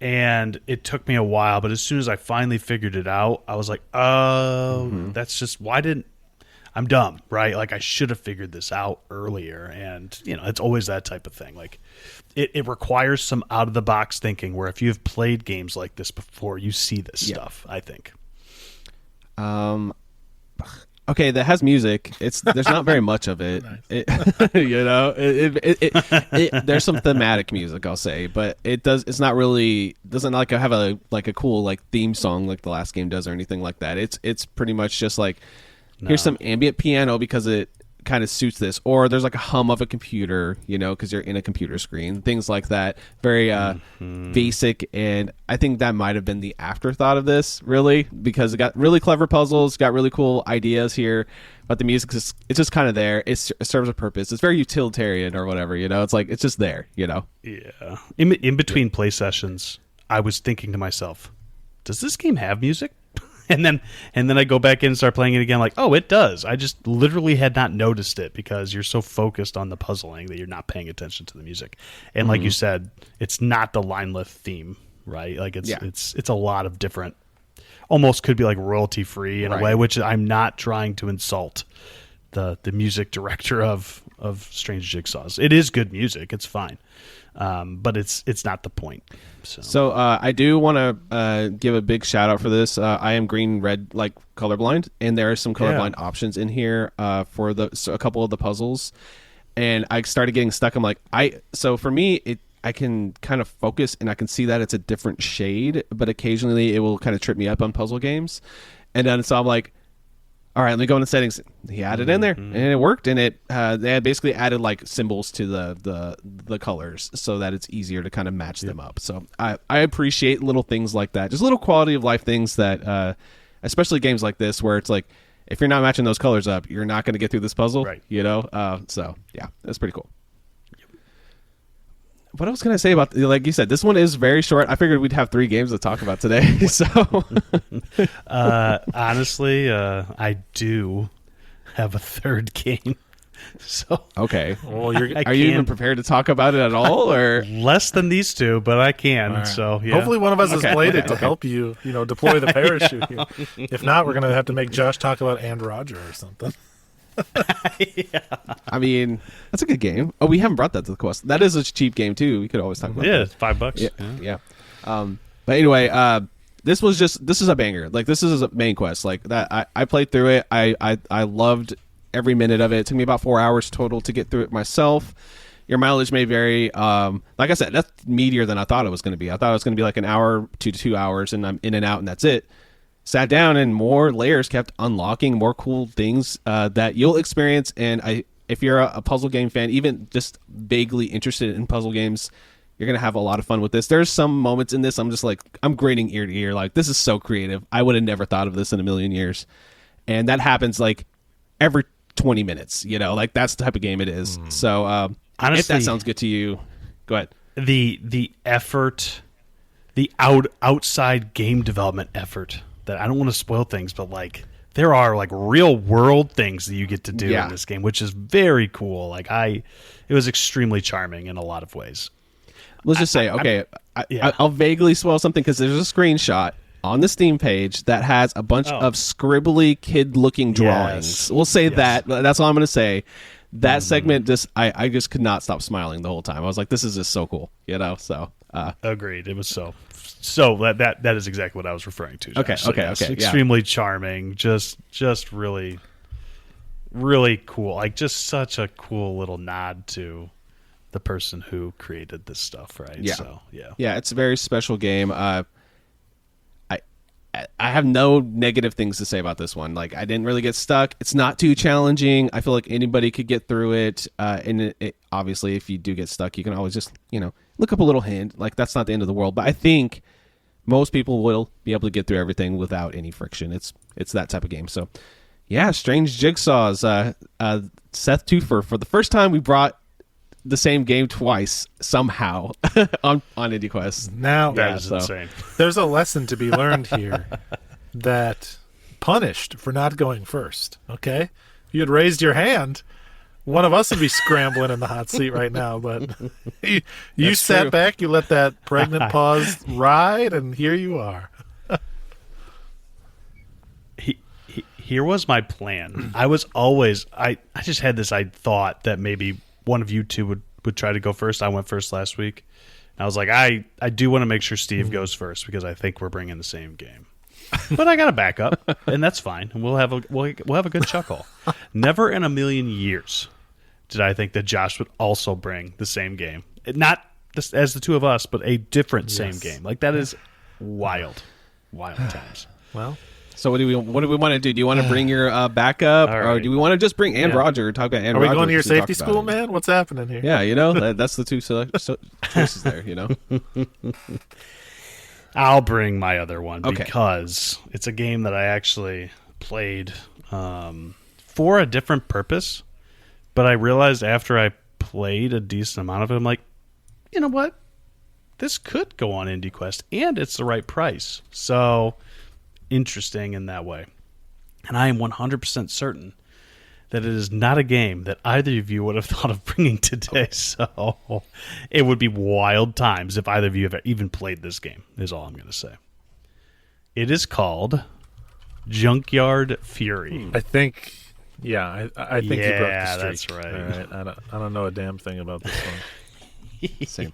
C: And it took me a while, but as soon as I finally figured it out, I was like, oh, that's just, I'm dumb, right? Like, I should have figured this out earlier. And, it's always that type of thing. Like, it requires some out-of-the-box thinking, where if you've played games like this before, you see this stuff, I think.
A: Okay, that has music. There's not very much of it. There's some thematic music, I'll say, but it's not really, doesn't like have a cool like theme song like the last game does or anything like that. It's pretty much just like, here's some ambient piano because it kind of suits this, or there's like a hum of a computer, because you're in a computer screen, things like that. Very basic, and I think that might have been the afterthought of this, really, because it got really clever puzzles, got really cool ideas here, but the music it's just kind of there. It serves a purpose. It's very utilitarian or whatever, it's like it's just there. Yeah.
C: In between play sessions, I was thinking to myself, does this game have music? And then I go back in and start playing it again, like, oh, it does. I just literally had not noticed it because you're so focused on the puzzling that you're not paying attention to the music. And like you said, it's not the Linelith theme, right? Like, it's a lot of different, almost could be like royalty free in a way, which I'm not trying to insult the music director of Strange Jigsaws. It is good music. It's fine. But it's not the point. So
A: I do want to give a big shout out for this. I am green-red like colorblind, and there are some colorblind options in here for a couple of the puzzles. And I started getting stuck. I'm like, so for me, I can kind of focus and I can see that it's a different shade, but occasionally it will kind of trip me up on puzzle games. And then so I'm like, all right, let me go into settings. He added in there, and it worked. And they had basically added like symbols to the colors so that it's easier to kind of match them up. So I appreciate little things like that, just little quality of life things that, especially games like this where it's like, if you're not matching those colors up, you're not going to get through this puzzle, right? So yeah, that's pretty cool. what else can I say about, like you said, this one is very short. I figured we'd have 3 games to talk about today. So
C: honestly, I do have a third game. So
A: okay,
B: Well,
A: are you even prepared to talk about it at all, or
C: less than these 2? But I can.
B: Right.
C: So yeah.
B: Hopefully one of us has played it to help you, deploy the parachute. Here. If not, we're gonna have to make Josh talk about And Roger or something.
A: yeah. I mean, that's a good game. Oh, we haven't brought that to the quest. That is a cheap game too. We could always talk about.
C: Yeah,
A: that.
C: it's $5.
A: Yeah. But anyway, this is a banger. Like, this is a main quest. Like that, I played through it. I loved every minute of it. It took me about 4 hours total to get through it myself. Your mileage may vary. Like I said, that's meatier than I thought it was going to be. I thought it was going to be like an hour to 2 hours, and I'm in and out, and that's it. Sat down, and more layers kept unlocking, more cool things that you'll experience. And if you're a puzzle game fan, even just vaguely interested in puzzle games, you're going to have a lot of fun with this. There's some moments in this I'm just like, I'm grading ear to ear. Like, this is so creative. I would have never thought of this in a million years. And that happens like every 20 minutes, like that's the type of game it is. So honestly, if that sounds good to you, go ahead.
C: The effort, the outside game development effort, that I don't want to spoil things, but like there are like real world things that you get to do in this game, which is very cool. Like it was extremely charming in a lot of ways.
A: Let's just say, okay, I'll vaguely spoil something because there's a screenshot on the Steam page that has a bunch of scribbly kid-looking drawings.
C: Yes.
A: We'll say that. That's all I'm going to say. That segment, I just could not stop smiling the whole time. I was like, this is just so cool, So
C: agreed. It was so that is exactly what I was referring to, Josh.
A: Okay.
C: Extremely charming. Just really, really cool. Like, just such a cool little nod to the person who created this stuff, right?
A: Yeah.
C: So, yeah.
A: Yeah, it's a very special game. I have no negative things to say about this one. Like, I didn't really get stuck. It's not too challenging. I feel like anybody could get through it. And obviously, if you do get stuck, you can always just, look up a little hint. Like, that's not the end of the world. But I think most people will be able to get through everything without any friction. It's that type of game. So, yeah, Strange Jigsaws. Seth Toofer, for the first time, we brought the same game twice somehow on IndieQuest.
B: Now
C: that is insane.
B: There's a lesson to be learned here that punished for not going first. Okay, if you had raised your hand, one of us would be scrambling in the hot seat right now. But you sat back, you let that pregnant pause ride, and here you are.
C: Here was my plan. I was always I just had this thought that maybe one of you two would try to go first. I went first last week. And I was like, I do want to make sure Steve goes first because I think we're bringing the same game. But I got a backup, and that's fine. And we'll have a good chuckle. Never in a million years did I think that Josh would also bring the same game. Not as the two of us, but a different same game. Like, that is wild times.
B: Well,
A: so what do we want to do? Do you want to bring your backup, or do we want to just bring Roger? Talk about
B: Are we going to your safety school, man? What's happening here?
A: Yeah, that's the two choices there.
C: I'll bring my other one because it's a game that I actually played for a different purpose, but I realized after I played a decent amount of it, I'm like, you know what? This could go on IndieQuest, and it's the right price. So interesting in that way. And I am 100% certain that it is not a game that either of you would have thought of bringing today. So it would be wild times if either of you have even played this game, is all I'm going to say. It is called Junkyard Fury.
B: I think you broke the streak.
C: That's right.
B: All right. I don't know a damn thing about this one.
A: Same.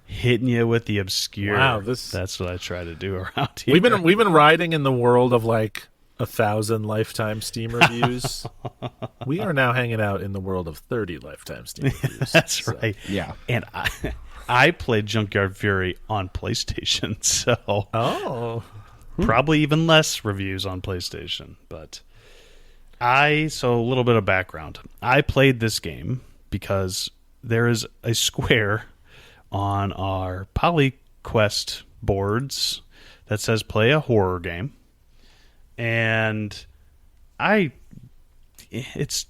C: Hitting you with the obscure.
B: Wow,
C: that's what I try to do around here.
B: We've been riding in the world of like 1,000 lifetime Steam reviews. We are now hanging out in the world of 30 lifetime Steam reviews.
C: That's right.
A: Yeah.
C: And I played Junkyard Fury on PlayStation, so probably even less reviews on PlayStation. But so a little bit of background. I played this game because there is a square on our PolyQuest boards that says play a horror game. And it's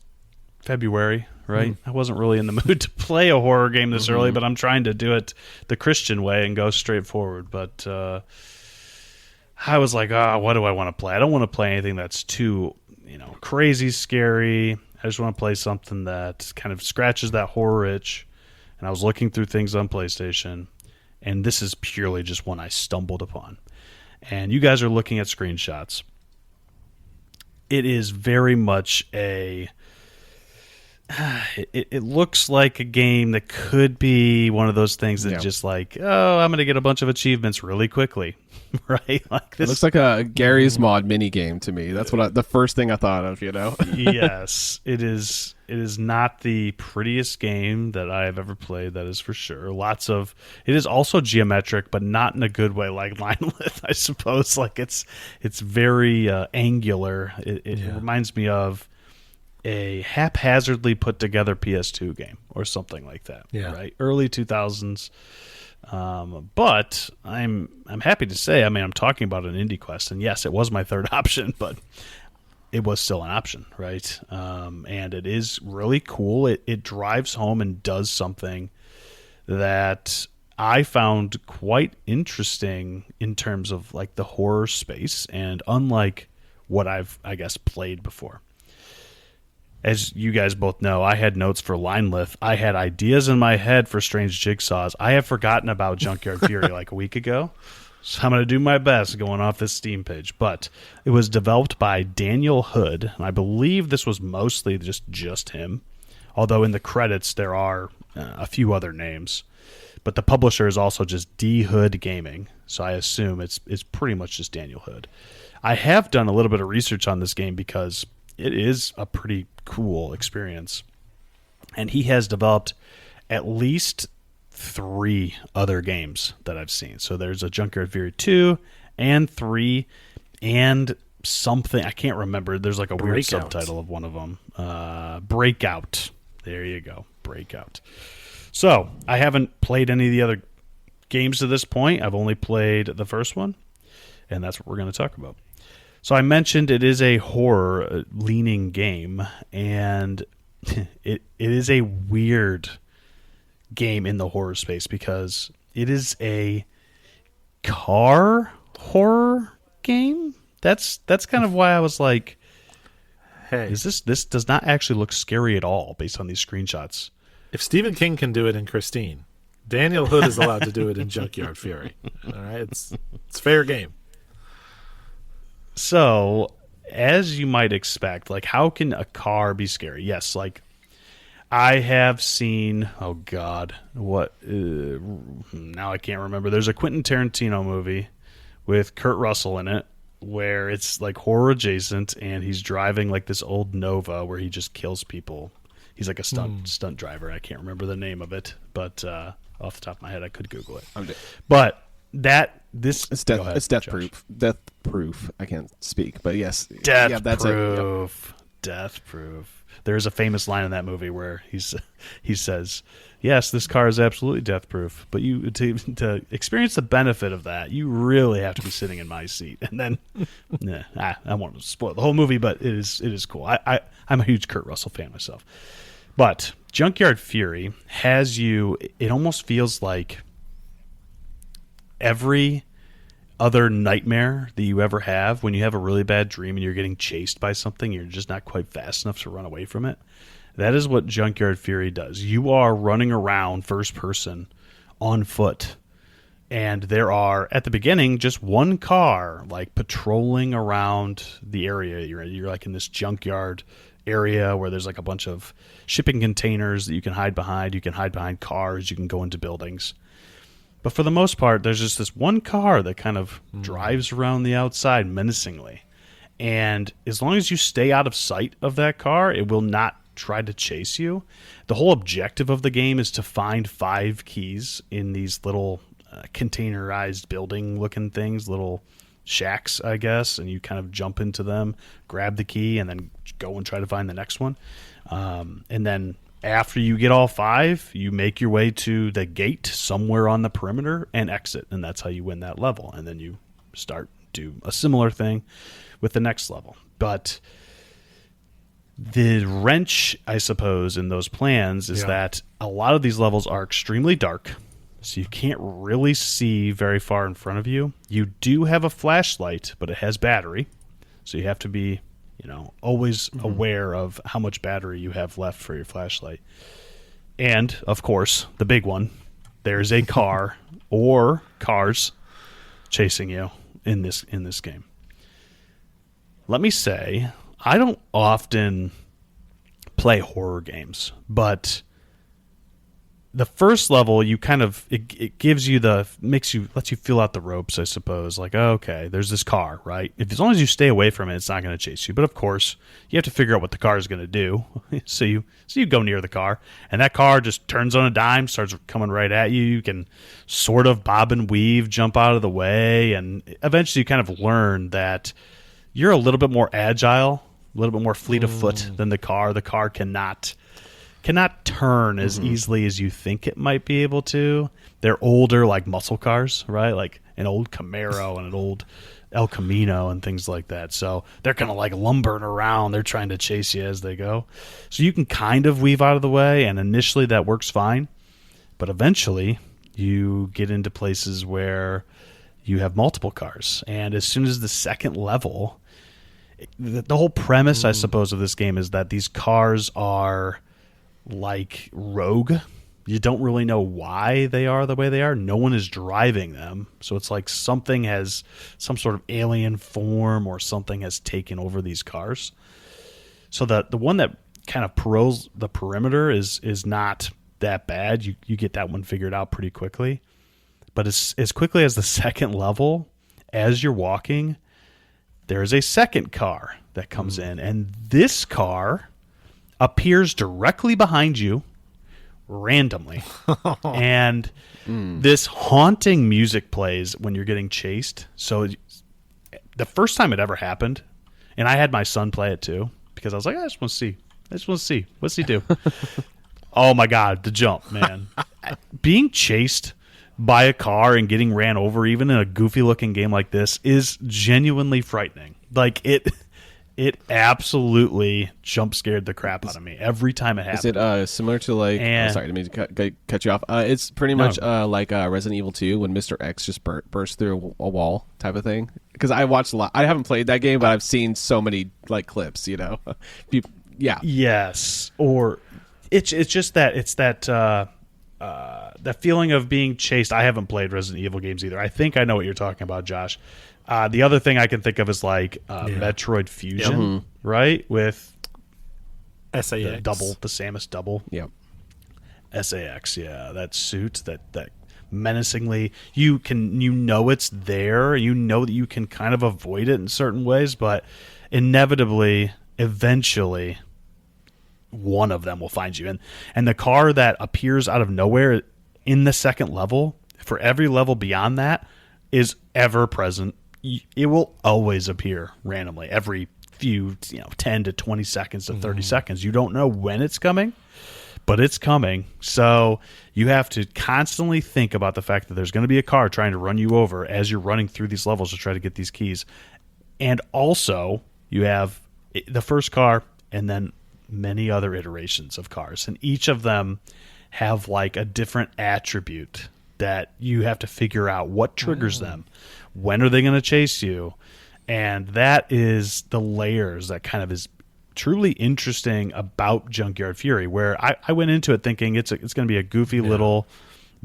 C: February. right? I wasn't really in the mood to play a horror game this early, but I'm trying to do it the Christian way and go straight forward. But I was like, what do I want to play? I don't want to play anything that's too, crazy scary. I just want to play something that kind of scratches that horror itch. And I was looking through things on PlayStation, and this is purely just one I stumbled upon. And you guys are looking at screenshots. It is very much it looks like a game that could be one of those things that just like, I'm going to get a bunch of achievements really quickly, right? Like this
A: It looks like a Gary's Mod mini game to me. That's what the first thing I thought of,
C: Yes, it is. It is not the prettiest game that I have ever played, that is for sure. It is also geometric, but not in a good way like Linelith, I suppose. Like it's very angular. It reminds me of a haphazardly put together PS2 game or something like that.
B: Yeah.
C: Right? Early 2000s. But I'm happy to say, I'm talking about an IndieQuest, and yes, it was my third option, but it was still an option, right? And it is really cool. It drives home and does something that I found quite interesting in terms of like the horror space, and unlike what I've, I guess, played before. As you guys both know, I had notes for Linelith. I had ideas in my head for Strange Jigsaws. I have forgotten about Junkyard Fury like a week ago. So I'm going to do my best going off this Steam page. But it was developed by Daniel Hood, and I believe this was mostly just him. Although in the credits there are a few other names. But the publisher is also just D Hood Gaming, so I assume it's pretty much just Daniel Hood. I have done a little bit of research on this game because it is a pretty cool experience. And he has developed at least 3 other games that I've seen. So there's a Junkyard Fury 2 and 3 and something. I can't remember. There's like a weird subtitle of one of them. Breakout. There you go. Breakout. So I haven't played any of the other games to this point. I've only played the first one, and that's what we're going to talk about. So I mentioned it is a horror-leaning game, and it is a weird game in the horror space because it is a car horror game. That's kind of why I was like,
B: hey,
C: this does not actually look scary at all based on these screenshots.
B: If Stephen King can do it in Christine, Daniel Hood is allowed to do it in Junkyard Fury. All right, it's fair game.
C: So, as you might expect, like, how can a car be scary? Yes, like, I have seen, oh God, what, now I can't remember. There's a Quentin Tarantino movie with Kurt Russell in it where it's like horror adjacent, and he's driving like this old Nova where he just kills people. He's like a stunt driver. I can't remember the name of it, but off the top of my head, I could Google it. But it's
A: death proof. Death proof. I can't speak, but yes,
C: death proof. Yep. Death proof. There's a famous line in that movie where he says, "Yes, this car is absolutely death proof, but you to experience the benefit of that, you really have to be sitting in my seat." And then, I won't spoil the whole movie, but it is cool. I'm a huge Kurt Russell fan myself. But Junkyard Fury has you. It almost feels like every other nightmare that you ever have when you have a really bad dream and you're getting chased by something, you're just not quite fast enough to run away from it. That is what Junkyard Fury does. You are running around first person on foot, and there are, at the beginning, just one car like patrolling around the area. You're like in this junkyard area where there's like a bunch of shipping containers that you can hide behind. You can hide behind cars. You can go into buildings. But for the most part, there's just this one car that kind of drives around the outside menacingly. And as long as you stay out of sight of that car, it will not try to chase you. The whole objective of the game is to find 5 keys in these little containerized building-looking things, little shacks, I guess, and you kind of jump into them, grab the key, and then go and try to find the next one. And then after you get all 5, you make your way to the gate somewhere on the perimeter and exit, and that's how you win that level. And then you do a similar thing with the next level. But The wrench, I suppose, in those plans is that a lot of these levels are extremely dark, so you can't really see very far in front of you. You do have a flashlight, but it has battery, so you have to be, always aware of how much battery you have left for your flashlight. And, of course, the big one, there's a car or cars chasing you in this game. Let me say, I don't often play horror games, but the first level, you kind of it gives you lets you feel out the ropes, I suppose. Like, oh, okay, there's this car, right? As long as you stay away from it, it's not going to chase you. But of course, you have to figure out what the car is going to do. So you go near the car, and that car just turns on a dime, starts coming right at you. You can sort of bob and weave, jump out of the way, and eventually you kind of learn that you're a little bit more agile, a little bit more fleet of foot than the car. The car cannot turn as easily as you think it might be able to. They're older, like muscle cars, right? Like an old Camaro and an old El Camino and things like that. So they're kind of like lumbering around. They're trying to chase you as they go. So you can kind of weave out of the way, and initially that works fine. But eventually you get into places where you have multiple cars. And as soon as the second level, the whole premise, I suppose, of this game is that these cars are like rogue. You don't really know why they are the way they are. No one is driving them. So it's like something has some sort of alien form or something has taken over these cars. So the one that kind of paroles the perimeter is not that bad. You get that one figured out pretty quickly. But as quickly as the second level, as you're walking, there is a second car that comes in. And this car appears directly behind you randomly. And this haunting music plays when you're getting chased. So the first time it ever happened, and I had my son play it too, because I was like, I just want to see. What's he do? Oh my God, the jump, man. Being chased by a car and getting ran over, even in a goofy looking game like this, is genuinely frightening. Like it absolutely jump scared the crap out of me every time it happened.
A: Is it similar to like? Sorry, I didn't mean to cut you off. It's pretty much like Resident Evil 2 when Mr. X just burst through a wall type of thing. Because I watched a lot. I haven't played that game, but I've seen so many like clips. Yeah.
C: Yes. Or it's just that that feeling of being chased. I haven't played Resident Evil games either. I think I know what you're talking about, Josh. The other thing I can think of is like Metroid Fusion, right? With
B: SAX.
C: The Samus double.
A: Yep.
C: SAX, yeah. That suit, that menacingly, you know it's there. You know that you can kind of avoid it in certain ways, but inevitably, eventually, one of them will find you. And the car that appears out of nowhere in the second level, for every level beyond that, is ever present. It will always appear randomly every few 10 to 20 seconds to 30 seconds. You don't know when it's coming, but it's coming. So you have to constantly think about the fact that there's going to be a car trying to run you over as you're running through these levels to try to get these keys. And also you have the first car and then many other iterations of cars, and each of them have like a different attribute that you have to figure out what triggers them. When are they going to chase you? And that is the layers that kind of is truly interesting about Junkyard Fury, where I went into it thinking it's going to be a goofy little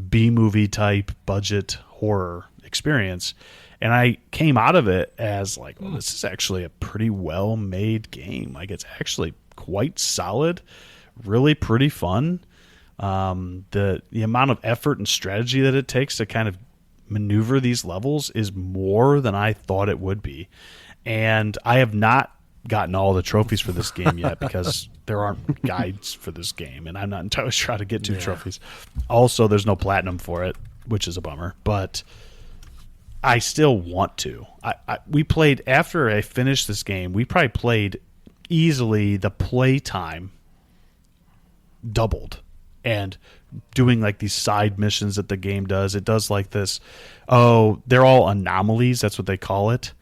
C: B-movie type budget horror experience. And I came out of it as like, well, this is actually a pretty well-made game. Like, it's actually quite solid, really pretty fun. The amount of effort and strategy that it takes to kind of maneuver these levels is more than I thought it would be. And I have not gotten all the trophies for this game yet because there aren't guides for this game, and I'm not entirely sure how to get to trophies. Also, there's no platinum for it, which is a bummer, but I still want to. We played, after I finished this game, we probably played easily the play time doubled. And doing like these side missions that the game does. It does like this, they're all anomalies, that's what they call it.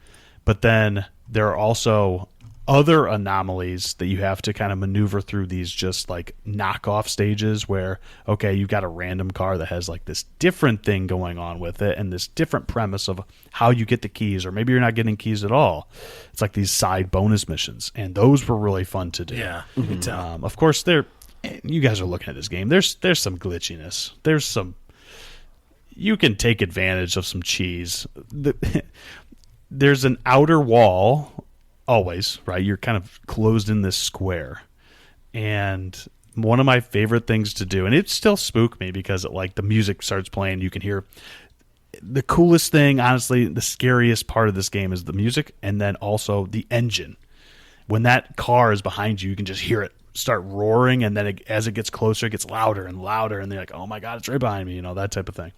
C: But then there are also other anomalies that you have to kind of maneuver through these just like knockoff stages where, okay, you've got a random car that has like this different thing going on with it and this different premise of how you get the keys, or maybe you're not getting keys at all. It's like these side bonus missions, and those were really fun to do.
B: Yeah, you can tell.
C: Of course, you guys are looking at this game. There's some glitchiness. You can take advantage of some cheese. There's an outer wall always, right? You're kind of closed in this square. And one of my favorite things to do, and it still spooked me because the music starts playing, you can hear the coolest thing, honestly, the scariest part of this game is the music, and then also the engine. When that car is behind you, you can just hear it start roaring, and then as it gets closer, it gets louder and louder, and they're like, oh my God, it's right behind me, that type of thing.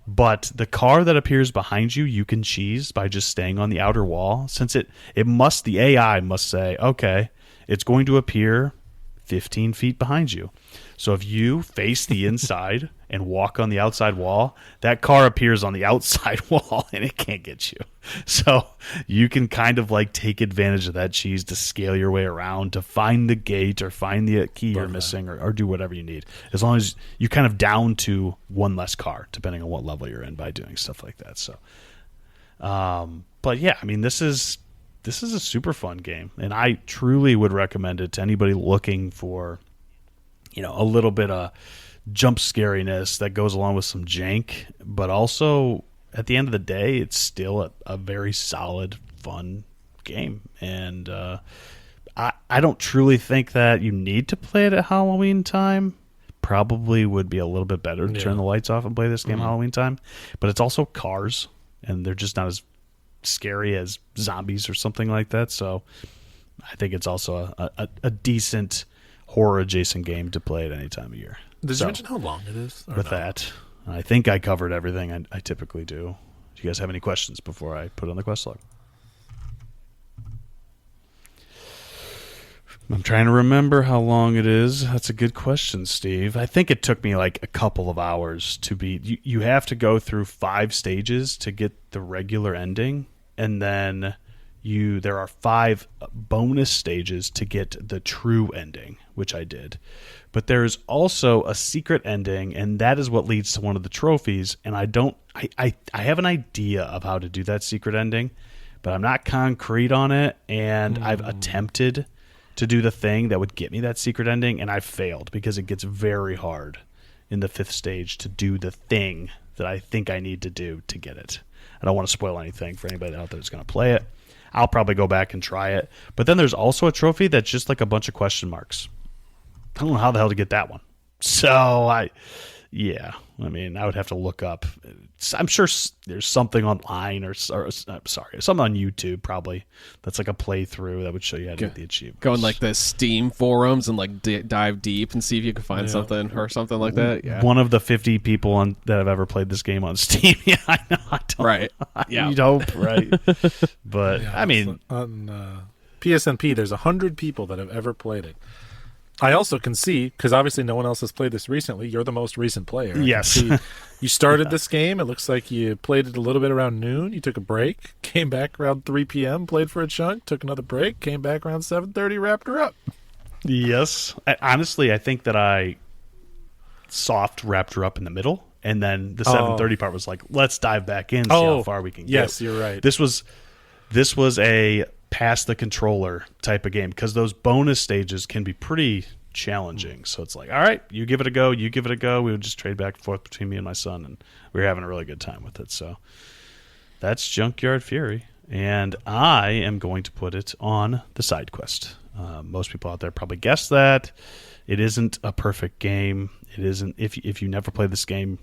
C: But the car that appears behind you, you can cheese by just staying on the outer wall. Since the AI must say, okay, it's going to appear 15 feet behind you. So if you face the inside and walk on the outside wall, that car appears on the outside wall and it can't get you. So you can kind of like take advantage of that cheese to scale your way around, to find the gate or find the key you're missing, or do whatever you need. As long as you kind of down to one less car, depending on what level you're in, by doing stuff like that. So, but yeah, I mean, this is a super fun game, and I truly would recommend it to anybody looking for, a little bit of jump scariness that goes along with some jank, but also at the end of the day, it's still a very solid, fun game. And I don't truly think that you need to play it at Halloween time. Probably would be a little bit better to turn the lights off and play this game Halloween time. But it's also cars, and they're just not as scary as zombies or something like that. So I think it's also a decent horror adjacent game to play at any time of year.
B: Did you mention how long it is?
C: With that, I think I covered everything I typically do. Do you guys have any questions before I put on the quest log? I'm trying to remember how long it is. That's a good question, Steve. I think it took me like a couple of hours to beat. You have to go through 5 stages to get the regular ending, and then there are 5 bonus stages to get the true ending, which I did. But there's also a secret ending, and that is what leads to one of the trophies. And I have an idea of how to do that secret ending, but I'm not concrete on it. And I've attempted to do the thing that would get me that secret ending, and I've failed because it gets very hard in the 5th stage to do the thing that I think I need to do to get it. I don't want to spoil anything for anybody out there that's going to play it. I'll probably go back and try it. But then there's also a trophy that's just like a bunch of question marks. I don't know how the hell to get that one. So, I would have to look up. I'm sure there's something online or something on YouTube probably that's like a playthrough that would show you how to get the achievement.
A: Go in like the Steam forums and like dive deep and see if you can find something or something like that. Yeah.
C: One of the 50 people that have ever played this game on Steam. Yeah, I know.
A: Right. Yeah.
C: You'd hope, right? But I mean,
B: on PSNP, there's 100 people that have ever played it. I also can see, because obviously no one else has played this recently, you're the most recent player.
C: Yes.
B: You started this game. It looks like you played it a little bit around noon. You took a break, came back around 3 p.m., played for a chunk, took another break, came back around 7:30, wrapped her up.
C: Yes. Honestly, I think that I soft wrapped her up in the middle, and then the 7:30 part was like, let's dive back in, see how far we can get.
B: Yes, you're right.
C: This was a pass the controller type of game, because those bonus stages can be pretty challenging. So it's like, all right, you give it a go, you give it a go. We would just trade back and forth between me and my son, and we were having a really good time with it. So that's Junkyard Fury, and I am going to put it on the side quest. Most people out there probably guessed that. It isn't a perfect game. It isn't. If you never play this game,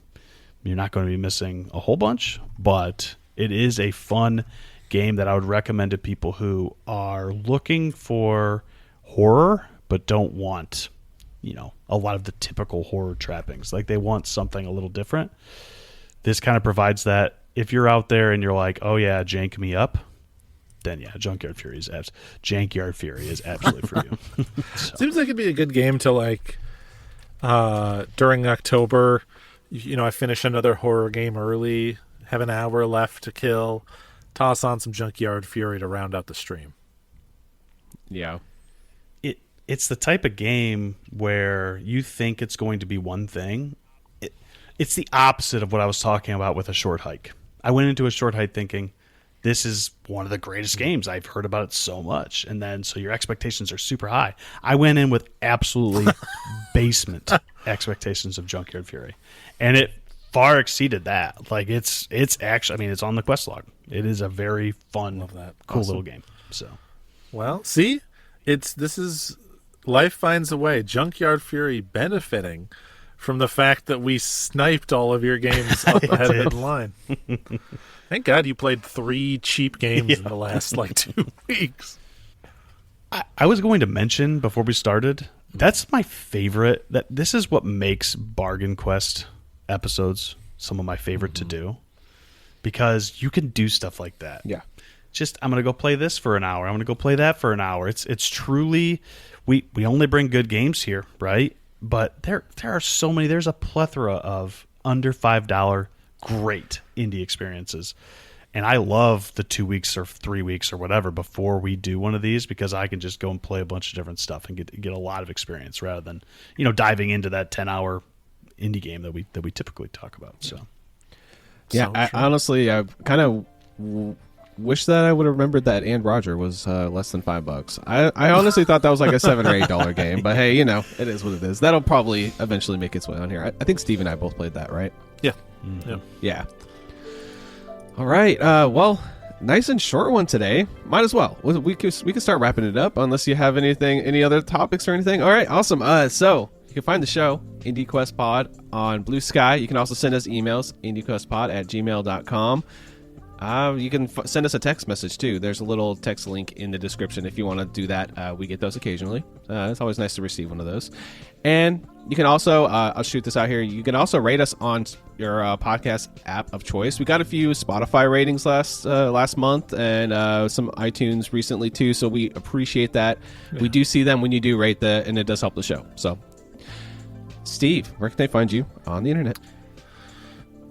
C: you're not going to be missing a whole bunch, but it is a fun game that I would recommend to people who are looking for horror but don't want, a lot of the typical horror trappings. Like, they want something a little different. This kind of provides that. If you're out there and you're like, oh yeah, jank me up, then yeah, Junkyard Fury is absolutely for you. So.
B: Seems like it'd be a good game to like during October. I finish another horror game early, have an hour left to kill, toss on some Junkyard Fury to round out the stream.
A: Yeah.
C: It's the type of game where you think it's going to be one thing. It's the opposite of what I was talking about with a short hike. I went into a short hike thinking, this is one of the greatest games. I've heard about it so much. And then, so your expectations are super high. I went in with absolutely basement expectations of Junkyard Fury. And it far exceeded that. Like, it's actually, I mean, it's on the quest log. It is a very fun, cool little game. So,
B: well, see, this is life finds a way. Junkyard Fury benefiting from the fact that we sniped all of your games up ahead of the line. Thank God you played 3 cheap games in the last 2 weeks.
C: I was going to mention before we started, that's my favorite. That this is what makes Bargain Quest episodes some of my favorite to do, because you can do stuff like that.
A: Yeah.
C: Just, I'm going to go play this for an hour. I'm going to go play that for an hour. It's truly, we only bring good games here, right? But there are so many. There's a plethora of under $5 great indie experiences. And I love the 2 weeks or 3 weeks or whatever before we do one of these, because I can just go and play a bunch of different stuff and get a lot of experience rather than, diving into that 10-hour indie game that we typically talk about. So
A: yeah, I kind of wish that I would have remembered that And Roger was less than $5. I honestly thought that was like a $7 or $8 game, but hey, it is what it is. That'll probably eventually make its way on here. I think Steve and I both played that, right?
B: Yeah.
C: Mm-hmm.
A: Yeah. All right. Well, nice and short one today. Might as well. We could start wrapping it up unless you have any other topics or anything. All right. Awesome. So you can find the show IndieQuest Pod on Blue Sky. You can also send us emails indiequestpod@gmail.com. You can send us a text message too. There's a little text link in the description if you want to do that. We get those occasionally. It's always nice to receive one of those. And you can also, I'll shoot this out here. You can also rate us on your podcast app of choice. We got a few Spotify ratings last month and some iTunes recently too. So we appreciate that. Yeah. We do see them when you do rate and it does help the show. So, Steve, where can they find you on the internet?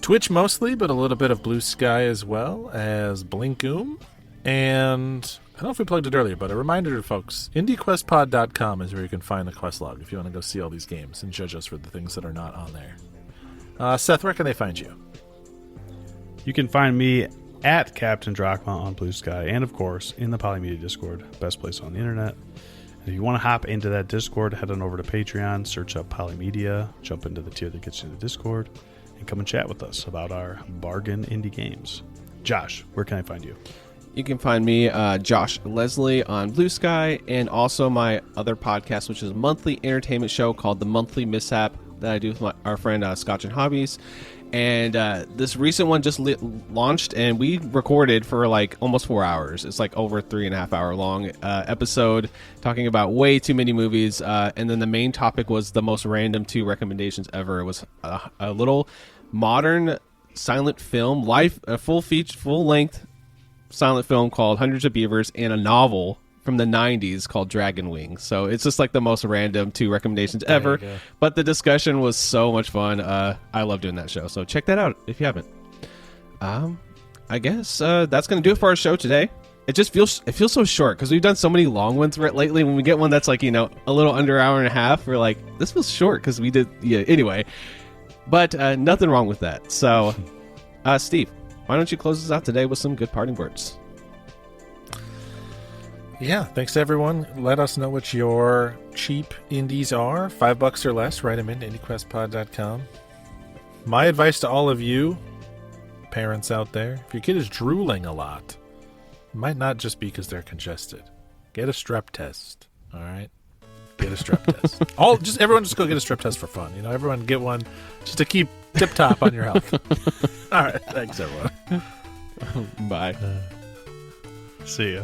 B: Twitch mostly, but a little bit of Blue Sky as well as Blinkoom. And I don't know if we plugged it earlier, but a reminder to folks, IndieQuestPod.com is where you can find the quest log if you want to go see all these games and judge us for the things that are not on there. Seth, where can they find you?
C: You can find me at Captain Drachma on Blue Sky, and of course in the Polymedia Discord, best place on the internet. And if you want to hop into that Discord, head on over to Patreon, search up Polymedia, jump into the tier that gets you to the Discord, and come and chat with us about our bargain indie games. Josh, where can I find you?
A: You can find me, Josh Leslie, on Blue Sky, and also my other podcast, which is a monthly entertainment show called The Monthly Mishap that I do with our friend Scotch and Hobbies. And this recent one just launched, and we recorded for almost 4 hours. It's over 3.5 hour long episode talking about way too many movies. And then the main topic was the most random 2 recommendations ever. It was a little modern silent film, a full length silent film called Hundreds of Beavers, and a novel from the 90s called Dragon Wings. So it's just the most random 2 recommendations ever. But the discussion was so much fun. I love doing that show. So check that out if you haven't. I guess that's going to do it for our show today. It feels so short because we've done so many long ones lately. When we get one that's a little under an hour and a half, we're like, this feels short because we did, anyway. But nothing wrong with that. So, Steve, why don't you close us out today with some good parting words?
B: Yeah, thanks everyone. Let us know what your cheap indies are. $5 or less, write them in IndieQuestPod.com. My advice to all of you parents out there, if your kid is drooling a lot, it might not just be because they're congested. Get a strep test, all right? Get a strep test. Everyone just go get a strep test for fun. Everyone get one just to keep tip-top on your health. All right, thanks everyone.
A: Bye.
C: See ya.